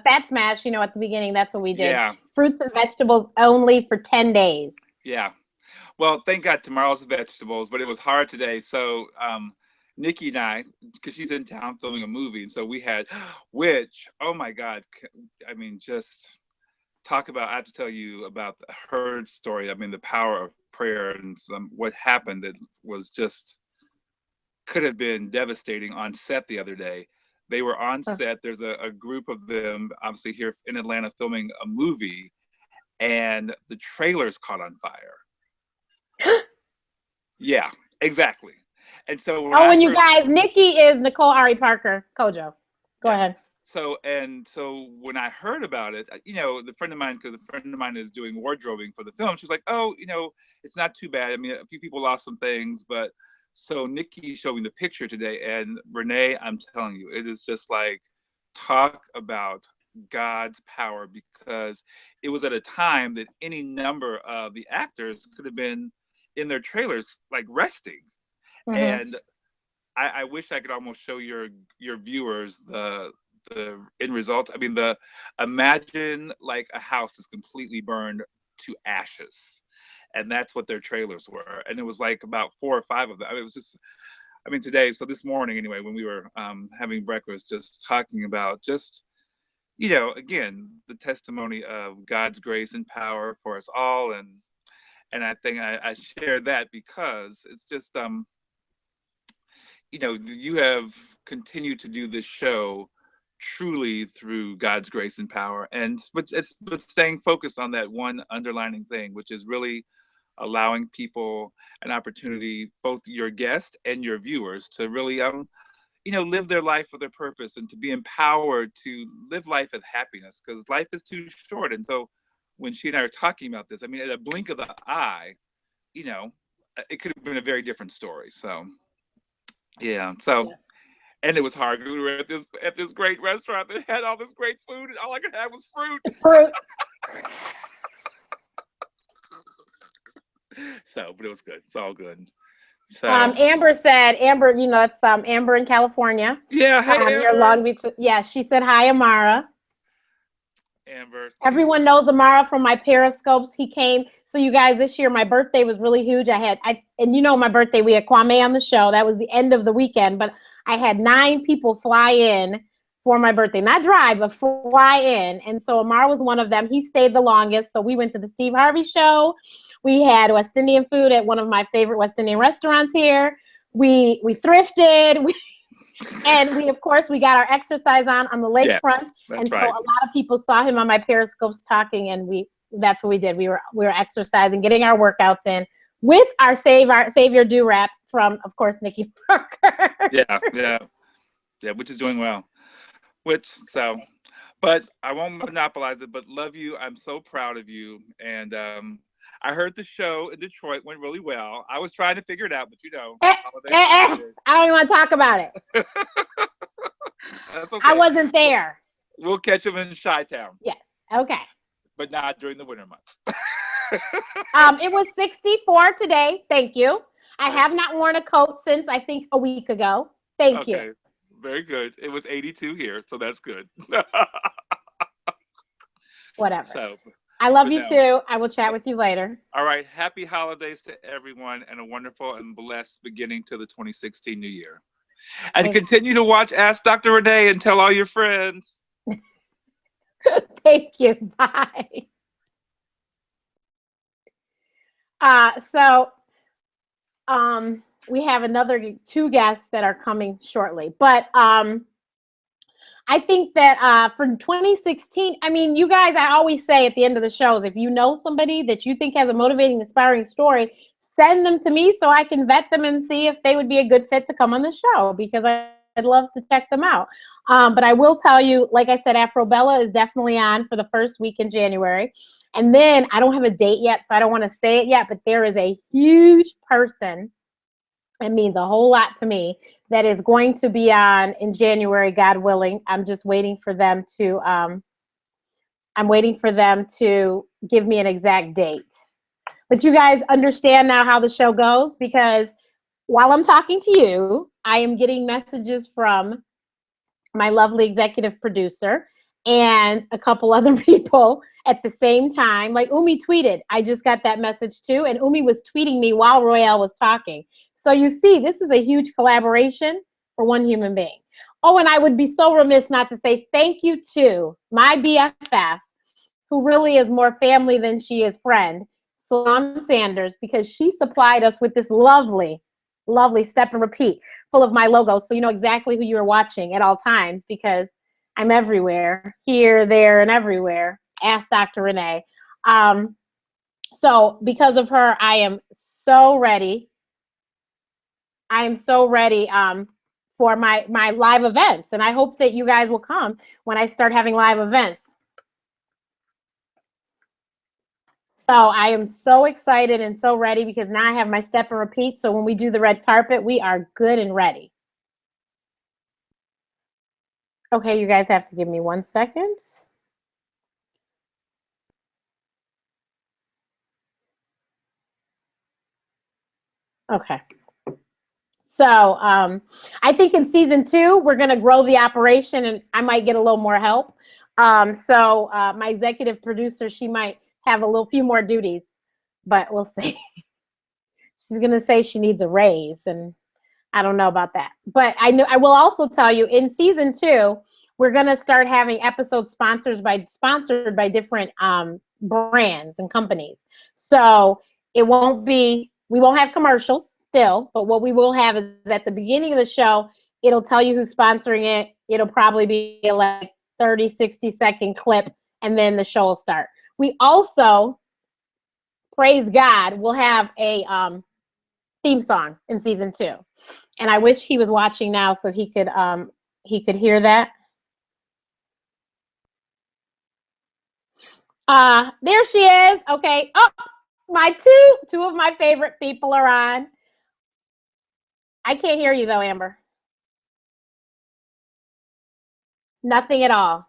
fat smash, you know, at the beginning. That's what we did. Yeah. Fruits and vegetables only for 10 days. Yeah. Well, thank God tomorrow's vegetables, but it was hard today. So Nikki and I, because she's in town filming a movie, and so we had, which, oh my God, I mean, just talk about, I have to tell you about her story. I mean, the power of prayer and what happened that was just, could have been devastating on set the other day. They were on set. There's a group of them, obviously here in Atlanta, filming a movie, and the trailers caught on fire. Yeah, exactly. And so when you guys, Nikki is Nicole Ari Parker Kojo. Go ahead. So when I heard about it, you know, the friend of mine, because a friend of mine is doing wardrobing for the film, she's like, oh, you know, it's not too bad. I mean, a few people lost some things, but so Nikki showed me the picture today, and Renee, I'm telling you, it is just like, talk about God's power, because it was at a time that any number of the actors could have been in their trailers, like resting. Mm-hmm. And I wish I could almost show your viewers the end result. I mean, imagine like a house is completely burned to ashes, and that's what their trailers were. And it was like about 4 or 5 of them. I mean, it was just, I mean, today, so this morning anyway, when we were having breakfast, just talking about just, you know, again, the testimony of God's grace and power for us all. And I think I share that because it's just, you know, you have continued to do this show truly through God's grace and power, but staying focused on that one underlining thing, which is really allowing people an opportunity, both your guests and your viewers, to really you know, live their life for their purpose and to be empowered to live life with happiness, because life is too short. And so when she and I are talking about this, I mean, at a blink of the eye, you know, it could have been a very different story. So yeah, so yes. And it was hard. We were at this great restaurant that had all this great food, and all I could have was fruit. So, but it was good. It's all good. So Amber said, you know, it's Amber in California. Yeah, hey Amber. Near Long Beach. Yeah, she said hi, Amara. Amber. Everyone knows Amara from my Periscopes. He came. So you guys, this year my birthday was really huge. And you know my birthday, we had Kwame on the show. That was the end of the weekend, but I had 9 people fly in for my birthday. Not drive, but fly in. And so Amara was one of them. He stayed the longest. So we went to the Steve Harvey show. We had West Indian food at one of my favorite West Indian restaurants here. We thrifted. And of course, we got our exercise on the lakefront. Yes, and so a lot of people saw him on my Periscopes talking, and that's what we did. We were exercising, getting our workouts in with our Savior Do-Rap from, of course, Nikki Parker. Yeah, which is doing well. But I won't monopolize it, but love you. I'm so proud of you. And I heard the show in Detroit went really well. I was trying to figure it out, but you know. I don't even want to talk about it. That's okay. I wasn't there. We'll catch them in Chi-Town. Yes. Okay. But not during the winter months. It was 64 today. Thank you. I have not worn a coat since I think a week ago. Thank you. Okay, very good. It was 82 here, so that's good. Whatever. So, I love but you no. too. I will chat with you later. All right. Happy holidays to everyone and a wonderful and blessed beginning to the 2016 new year. And continue to watch Ask Dr. Renee and tell all your friends. Thank you. Bye. So we have another 2 guests that are coming shortly. But I think that for 2016, I mean, you guys, I always say at the end of the shows, if you know somebody that you think has a motivating, inspiring story, send them to me so I can vet them and see if they would be a good fit to come on the show, because I'd love to check them out. But I will tell you, like I said, Afrobella is definitely on for the first week in January. And then I don't have a date yet, so I don't want to say it yet, but there is a huge person, it means a whole lot to me, that is going to be on in January, God willing. I'm just waiting for them to give me an exact date. But you guys understand now how the show goes, because while I'm talking to you, I am getting messages from my lovely executive producer and a couple other people at the same time. Like Umi tweeted, I just got that message too, and Umi was tweeting me while Royale was talking. So you see, this is a huge collaboration for one human being. Oh, and I would be so remiss not to say thank you to my BFF, who really is more family than she is friend, Salam Sanders, because she supplied us with this lovely step and repeat full of my logos, so you know exactly who you're watching at all times, because I'm everywhere, here, there, and everywhere. Ask Dr. Renee. So because of her, I am so ready. I am so ready for my live events, and I hope that you guys will come when I start having live events. So I am so excited and so ready, because now I have my step and repeat. So when we do the red carpet, we are good and ready. Okay, you guys have to give me 1 second. Okay. So I think in season 2, we're going to grow the operation, and I might get a little more help. So my executive producer, she might have a few more duties, but we'll see. She's going to say she needs a raise, and I don't know about that. But I will also tell you, in season 2, we're going to start having episodes sponsored by different brands and companies. So we won't have commercials still, but what we will have is at the beginning of the show, it'll tell you who's sponsoring it. It'll probably be like 30, 60-second clip, and then the show will start. We also, praise God, will have a theme song in season 2. And I wish he was watching now so he could hear that. There she is. Okay. Oh, my two of my favorite people are on. I can't hear you though, Amber. Nothing at all.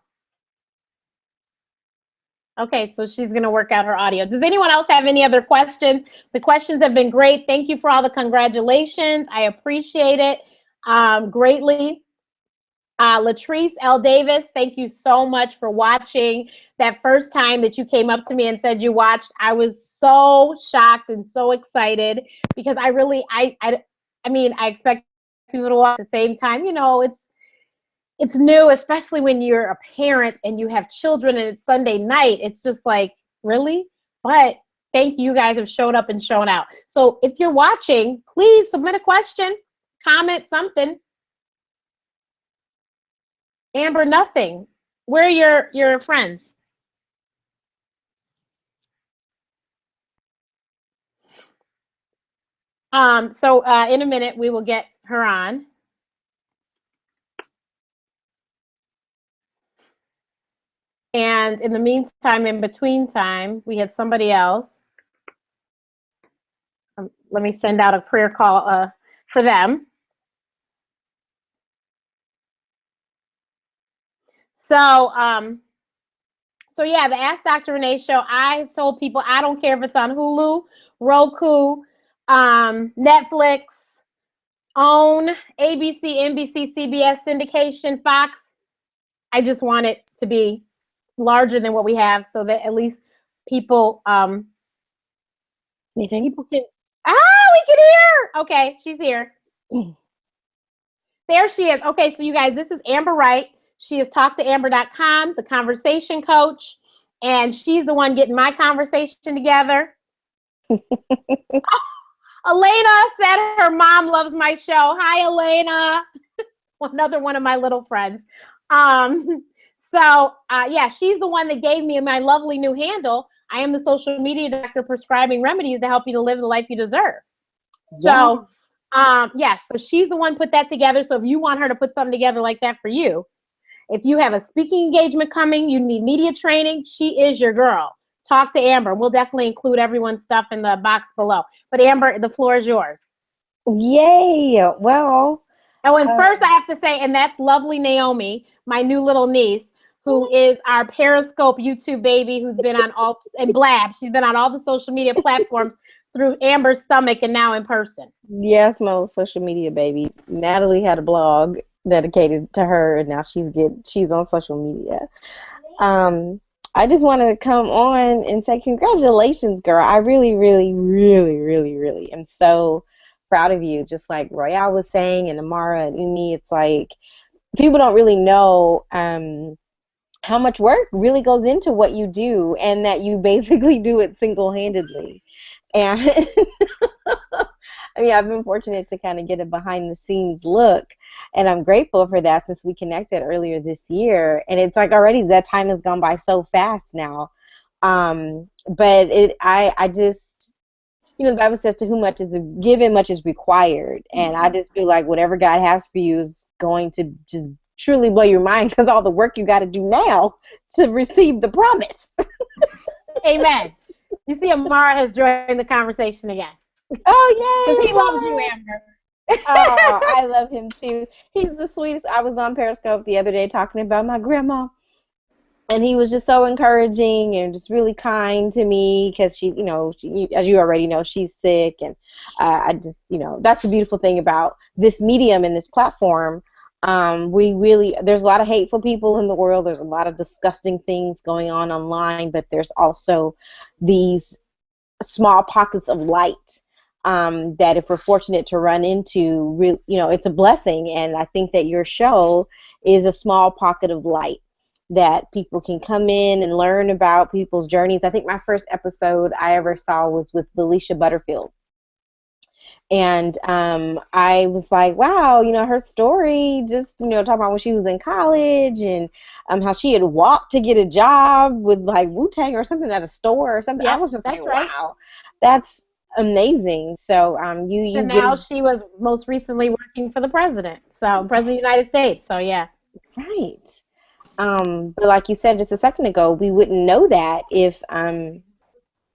Okay, so she's going to work out her audio. Does anyone else have any other questions? The questions have been great. Thank you for all the congratulations. I appreciate it greatly. Latrice L. Davis, thank you so much for watching. That first time that you came up to me and said you watched, I was so shocked and so excited, because I mean, I expect people to watch at the same time. You know, it's new, especially when you're a parent and you have children and it's Sunday night. It's just like, really? But thank you, guys have showed up and shown out. So if you're watching, please submit a question, comment something. Amber, nothing. Where are your friends? So in a minute, we will get her on. And in the meantime, in between time, we had somebody else. Let me send out a prayer call for them. So yeah, the Ask Dr. Renee show, I've told people, I don't care if it's on Hulu, Roku, Netflix, OWN, ABC, NBC, CBS syndication, Fox. I just want it to be larger than what we have, so that at least people Anything? people can. We can hear. Okay, she's here. There she is. Okay, so you guys, this is Amber Wright. She is talktoamber.com, the conversation coach, and she's the one getting my conversation together. Elena said her mom loves my show. Hi, Elena. Another one of my little friends. Yeah, she's the one that gave me my lovely new handle. I am the social media doctor prescribing remedies to help you to live the life you deserve. So, so she's the one put that together. So if you want her to put something together like that for you, if you have a speaking engagement coming, you need media training, she is your girl. Talk to Amber. We'll definitely include everyone's stuff in the box below. But Amber, the floor is yours. Yay. Well. And first I have to say, and that's lovely Naomi, my new little niece, who is our Periscope YouTube baby, who's been on all and Blab. She's been on all the social media platforms through Amber's stomach and now in person. Yes, my little social media baby. Natalie had a blog dedicated to her, and now she's on social media. I just wanted to come on and say congratulations, girl. I really, really, really, really, really am so proud of you. Just like Royale was saying, and Amara and Umi, it's like people don't really know how much work really goes into what you do, and that you basically do it single-handedly. And I mean, I've been fortunate to kind of get a behind-the-scenes look, and I'm grateful for that since we connected earlier this year. And it's like already that time has gone by so fast now. But I just, the Bible says, to whom much is given, much is required. And I just feel like whatever God has for you is going to just truly blow your mind, because all the work you got to do now to receive the promise. Amen. You see, Amara has joined the conversation again. Oh, yay! Because he loves you, Amber. Oh, I love him too. He's the sweetest. I was on Periscope the other day talking about my grandma, and he was just so encouraging and just really kind to me, because she, as you already know, she's sick, and I just, that's the beautiful thing about this medium and this platform. There's a lot of hateful people in the world. There's a lot of disgusting things going on online, but there's also these small pockets of light that if we're fortunate to run into, it's a blessing. And I think that your show is a small pocket of light that people can come in and learn about people's journeys. I think my first episode I ever saw was with Felicia Butterfield. And I was like, wow, her story, just, talking about when she was in college, and how she had walked to get a job with like Wu-Tang or something at a store or something. Yep, I was just that's like, right. wow, that's amazing. So So now she was most recently working for the president, President of the United States. So yeah. Right. But like you said just a second ago, we wouldn't know that if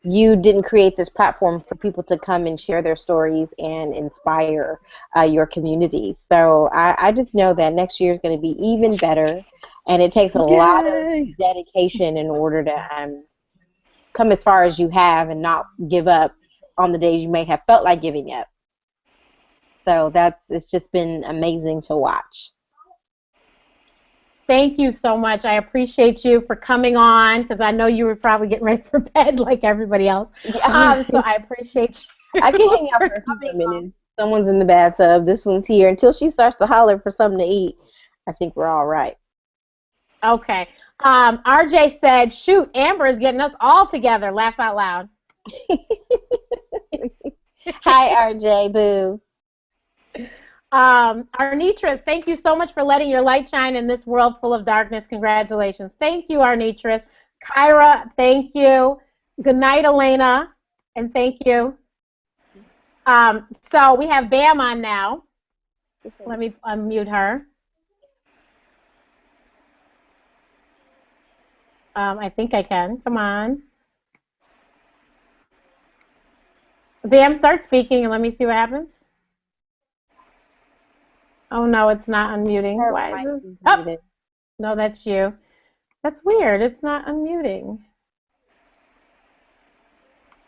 you didn't create this platform for people to come and share their stories and inspire your community. So I just know that next year is going to be even better, and it takes a lot of dedication in order to come as far as you have and not give up on the days you may have felt like giving up. So it's just been amazing to watch. Thank you so much. I appreciate you for coming on, because I know you were probably getting ready for bed like everybody else. Yeah. So I appreciate you. I can hang out for a few minutes. Someone's in the bathtub. This one's here. Until she starts to holler for something to eat, I think we're all right. Okay. RJ said, shoot, Amber is getting us all together. Laugh out loud. Hi, RJ. Boo. Arnitris, thank you so much for letting your light shine in this world full of darkness. Congratulations. Thank you, Arnitris. Kyra, thank you. Good night, Elena, and thank you. So we have Bam on now. Let me unmute her. I think I can. Come on. Bam, start speaking and let me see what happens. Oh, no, it's not unmuting. Why is this? Oh, no, that's you. That's weird. It's not unmuting.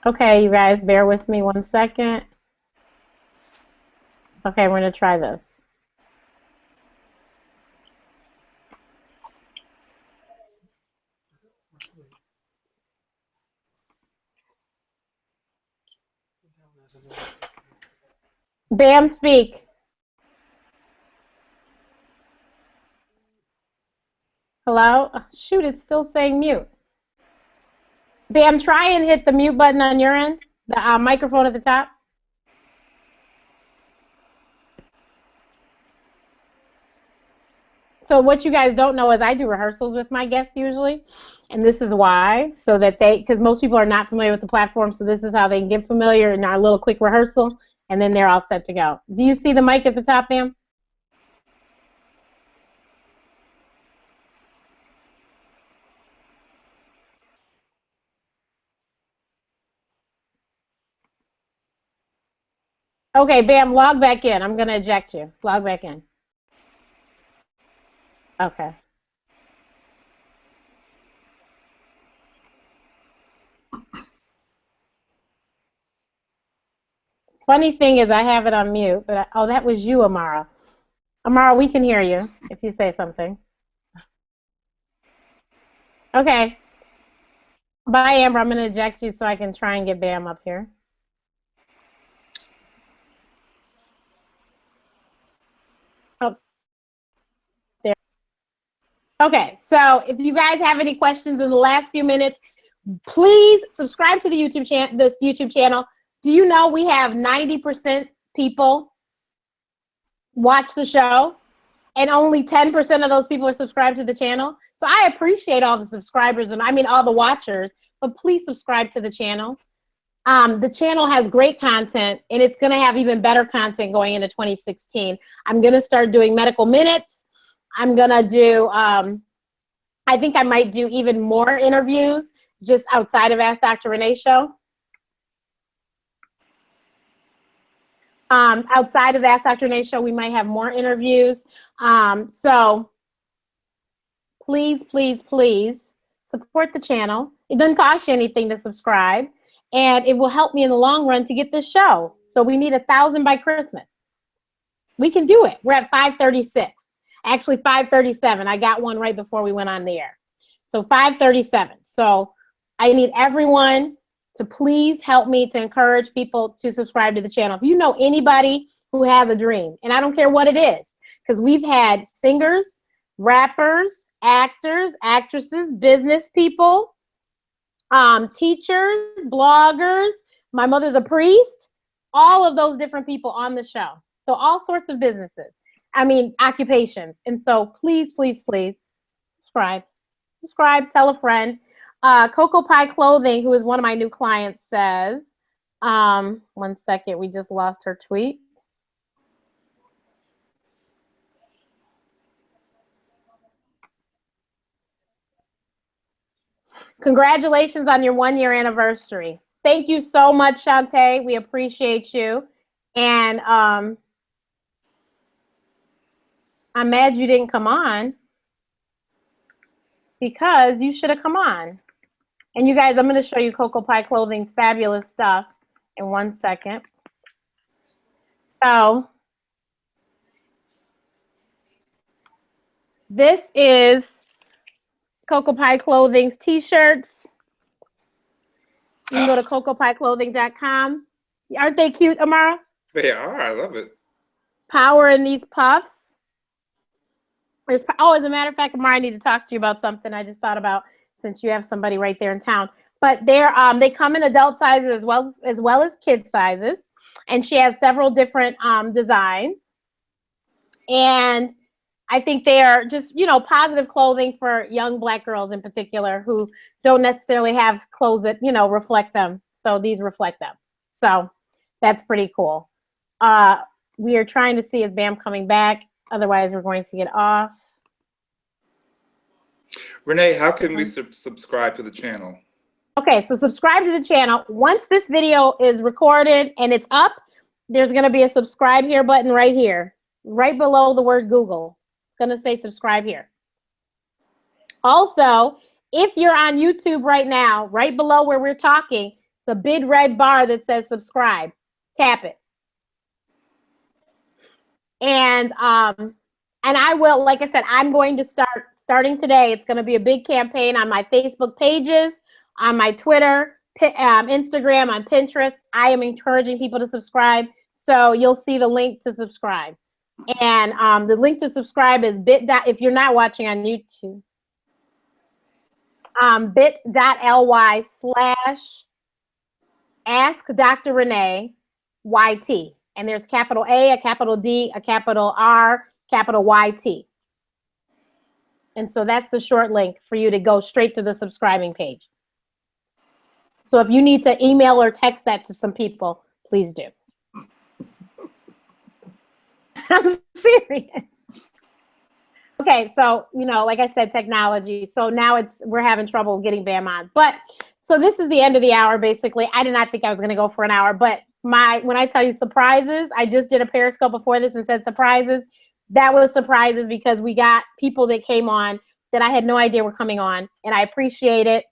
Okay, you guys, bear with me 1 second. Okay, we're gonna try this. Bam, speak. Hello? Oh, shoot, it's still saying mute. Bam, try and hit the mute button on your end, the microphone at the top. So what you guys don't know is I do rehearsals with my guests usually, and this is why, so that because most people are not familiar with the platform, so this is how they can get familiar in our little quick rehearsal, and then they're all set to go. Do you see the mic at the top, Bam? Okay, Bam, log back in. I'm going to eject you. Log back in. Okay. Funny thing is I have it on mute, but oh, that was you, Amara. Amara, we can hear you if you say something. Okay. Bye, Amber. I'm going to eject you so I can try and get Bam up here. Oh, there. Okay, so if you guys have any questions in the last few minutes, please subscribe to the YouTube channel. Do you know we have 90% people watch the show and only 10% of those people are subscribed to the channel? So I appreciate all the subscribers and I mean all the watchers, but please subscribe to the channel. The channel has great content and it's going to have even better content going into 2016. I'm going to start doing medical minutes. I'm going to do, I think I might do even more interviews just outside of Ask Dr. Renee show. Outside of the Ask Dr. Renee show, we might have more interviews. So please, please, please support the channel. It doesn't cost you anything to subscribe, and it will help me in the long run to get this show. So we need 1,000 by Christmas. We can do it. We're at 536. Actually, 537. I got one right before we went on the air. So 537. So I need everyone to please help me to encourage people to subscribe to the channel. If you know anybody who has a dream, and I don't care what it is, because we've had singers, rappers, actors, actresses, business people, teachers, bloggers, my mother's a priest, all of those different people on the show. So all sorts of businesses, I mean, occupations. And so please, please, please subscribe. Subscribe, tell a friend. Cocoa Pie Clothing, who is one of my new clients, says, 1 second, we just lost her tweet. Congratulations on your 1-year anniversary. Thank you so much, Shantae. We appreciate you. And I'm mad you didn't come on because you should have come on. And you guys, I'm going to show you Cocoa Pie Clothing's fabulous stuff in 1 second. So this is Cocoa Pie Clothing's t-shirts. You can go to cocoapieclothing.com. Aren't they cute, Amara? They are. I love it. Power in these puffs. As a matter of fact, Amara, I need to talk to you about something I just thought about since you have somebody right there in town. But they come in adult sizes as well as kid sizes. And she has several different designs. And I think they are just, you know, positive clothing for young Black girls in particular who don't necessarily have clothes that, you know, reflect them. So these reflect them. So that's pretty cool. We are trying to see is Bam coming back. Otherwise, we're going to get off. Renee, how can we subscribe to the channel? Okay, so subscribe to the channel. Once this video is recorded and it's up, there's going to be a subscribe here button right here, right below the word Google. It's going to say subscribe here. Also, if you're on YouTube right now, right below where we're talking, it's a big red bar that says subscribe. Tap it. And I will, like I said, I'm going to starting today. It's going to be a big campaign on my Facebook pages, on my Twitter, Instagram, on Pinterest. I am encouraging people to subscribe. So you'll see the link to subscribe. And the link to subscribe is if you're not watching on YouTube, bit.ly/Ask Dr. Renee YT. And there's capital A, a capital D, a capital R, capital YT. And so that's the short link for you to go straight to the subscribing page. So if you need to email or text that to some people, please do. I'm serious. Okay, so, like I said, technology. So now we're having trouble getting Bam on. But so this is the end of the hour, basically. I did not think I was going to go for an hour, but when I tell you surprises, I just did a Periscope before this and said surprises. That was surprises because we got people that came on that I had no idea were coming on, and I appreciate it.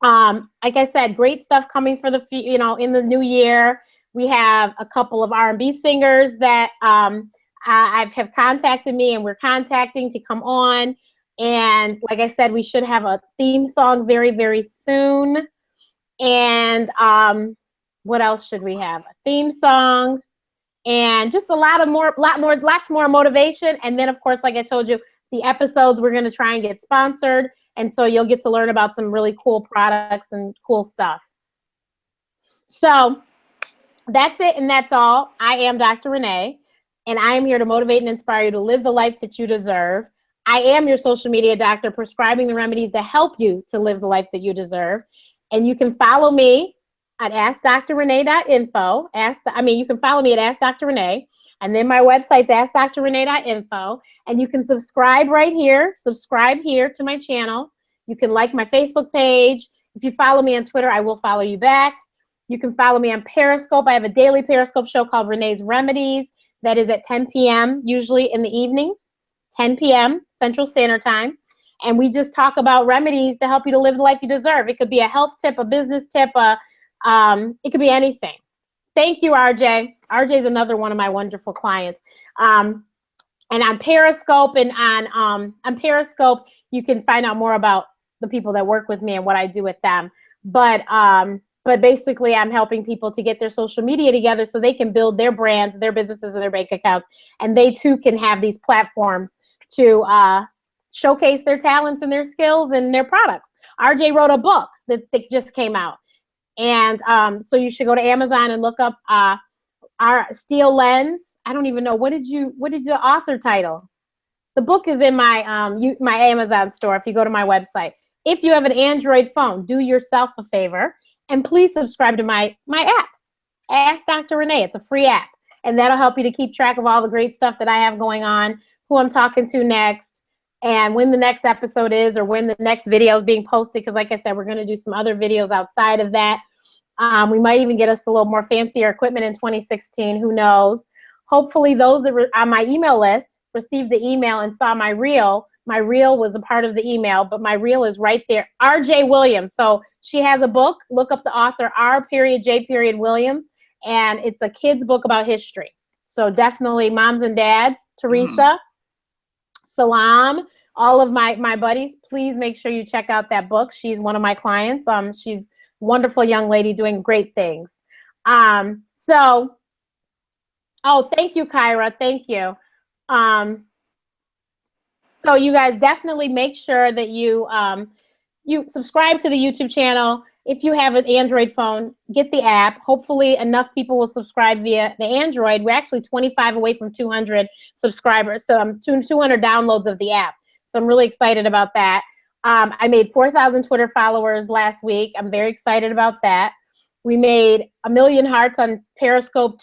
Like I said, great stuff coming for in the new year. We have a couple of R&B singers that have contacted me, and we're contacting to come on. And like I said, we should have a theme song very, very soon. And what else should we have? A theme song, and just lots more motivation. And then, of course, like I told you, the episodes we're going to try and get sponsored, and so you'll get to learn about some really cool products and cool stuff. So that's it, and that's all. I am Dr. Renee, and I am here to motivate and inspire you to live the life that you deserve. I am your social media doctor, prescribing the remedies to help you to live the life that you deserve. And you can follow me at AskDrRenee.info. You can follow me at AskDrRenee. And then my website's AskDrRenee.info. And you can subscribe right here. Subscribe here to my channel. You can like my Facebook page. If you follow me on Twitter, I will follow you back. You can follow me on Periscope. I have a daily Periscope show called Renee's Remedies that is at 10 p.m., usually in the evenings, 10 p.m. Central Standard Time. And we just talk about remedies to help you to live the life you deserve. It could be a health tip, a business tip, it could be anything. Thank you, RJ. RJ is another one of my wonderful clients. And on Periscope on Periscope, you can find out more about the people that work with me and what I do with them. But basically, I'm helping people to get their social media together so they can build their brands, their businesses, and their bank accounts. And they, too, can have these platforms to showcase their talents and their skills and their products. RJ wrote a book that just came out. And so you should go to Amazon and look up our Steel Lens. I don't even know. What did the author title? The book is in my Amazon store if you go to my website. If you have an Android phone, do yourself a favor and please subscribe to my app. Ask Dr. Renee. It's a free app. And that'll help you to keep track of all the great stuff that I have going on, who I'm talking to next, and when the next episode is or when the next video is being posted. Because like I said, we're going to do some other videos outside of that. We might even get us a little more fancier equipment in 2016. Who knows? Hopefully those that were on my email list received the email and saw my reel. My reel was a part of the email, but my reel is right there. R.J. Williams. So she has a book. Look up the author, R.J. Williams. And it's a kid's book about history. So definitely moms and dads, Teresa, Salam, all of my buddies, please make sure you check out that book. She's one of my clients. She's a wonderful young lady doing great things. Oh, thank you, Kyra. Thank you. So you guys definitely make sure that you subscribe to the YouTube channel. If you have an Android phone, get the app. Hopefully enough people will subscribe via the Android. We're actually 25 away from 200 subscribers. So I'm 200 downloads of the app. So I'm really excited about that. I made 4,000 Twitter followers last week. I'm very excited about that. We made 1 million hearts on Periscope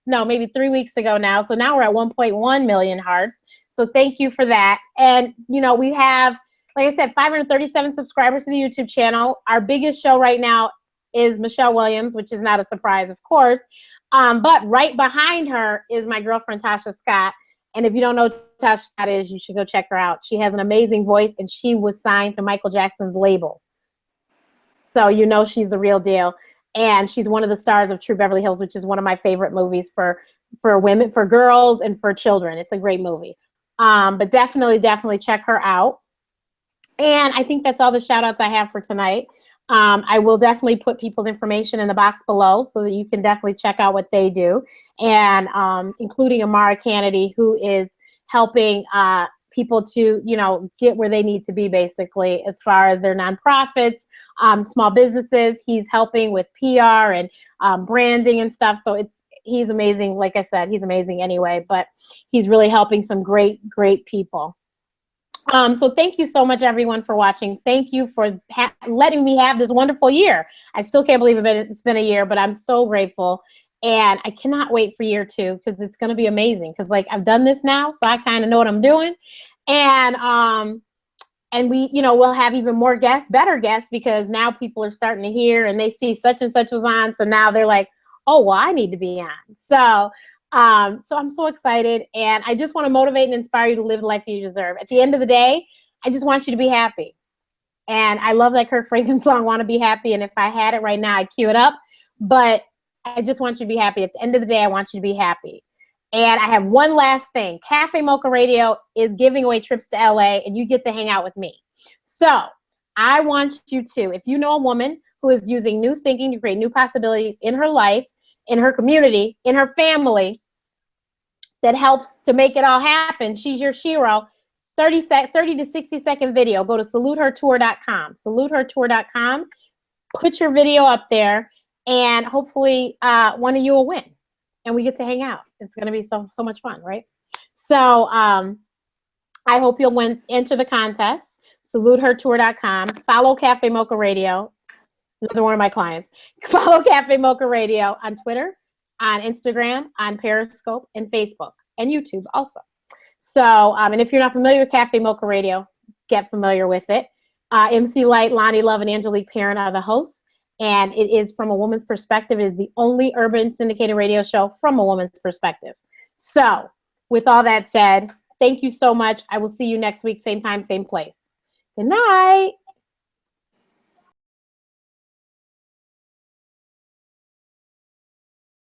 maybe 3 weeks ago now. So now we're at 1.1 million hearts. So thank you for that. And, we have, like I said, 537 subscribers to the YouTube channel. Our biggest show right now is Michelle Williams, which is not a surprise, of course. But right behind her is my girlfriend, Tasha Scott. And if you don't know who Tasha Scott is, you should go check her out. She has an amazing voice, and she was signed to Michael Jackson's label. So she's the real deal. And she's one of the stars of True Beverly Hills, which is one of my favorite movies for for women, for girls, and for children. It's a great movie. But definitely check her out. And I think that's all the shout outs I have for tonight. I will definitely put people's information in the box below so that you can definitely check out what they do. And including Amara Kennedy, who is helping people to, get where they need to be, basically, as far as their nonprofits, small businesses. He's helping with PR and branding and stuff. So he's amazing. Like I said, he's amazing anyway, but he's really helping some great people. So thank you so much, everyone, for watching. Thank you for letting me have this wonderful year. I still can't believe it's been a year, but I'm so grateful. And I cannot wait for year 2 because it's going to be amazing. Because I've done this now, so I kind of know what I'm doing. And we, we'll have even more guests, better guests, because now people are starting to hear and they see such and such was on. So now they're like, oh, well, I need to be on. So I'm so excited, and I just want to motivate and inspire you to live the life you deserve. At the end of the day, I just want you to be happy. And I love that Kirk Franklin song, Want to Be Happy. And if I had it right now, I'd cue it up. But I just want you to be happy. At the end of the day, I want you to be happy. And I have one last thing. Cafe Mocha Radio is giving away trips to LA, and you get to hang out with me. So I want you to, if you know a woman who is using new thinking to create new possibilities in her life, in her community, in her family, that helps to make it all happen, she's your shero. 30 to 60 second video. Go to salutehertour.com. Salutehertour.com. Put your video up there, and hopefully one of you will win, and we get to hang out. It's going to be so much fun, right? So I hope you'll enter the contest. Salutehertour.com. Follow Cafe Mocha Radio. Another one of my clients. Follow Cafe Mocha Radio on Twitter, on Instagram, on Periscope, and Facebook, and YouTube also. So, and if you're not familiar with Cafe Mocha Radio, get familiar with it. MC Light, Lonnie Love, and Angelique Perrin are the hosts, and it is from a woman's perspective. It is the only urban syndicated radio show from a woman's perspective. So, with all that said, thank you so much. I will see you next week, same time, same place. Good night.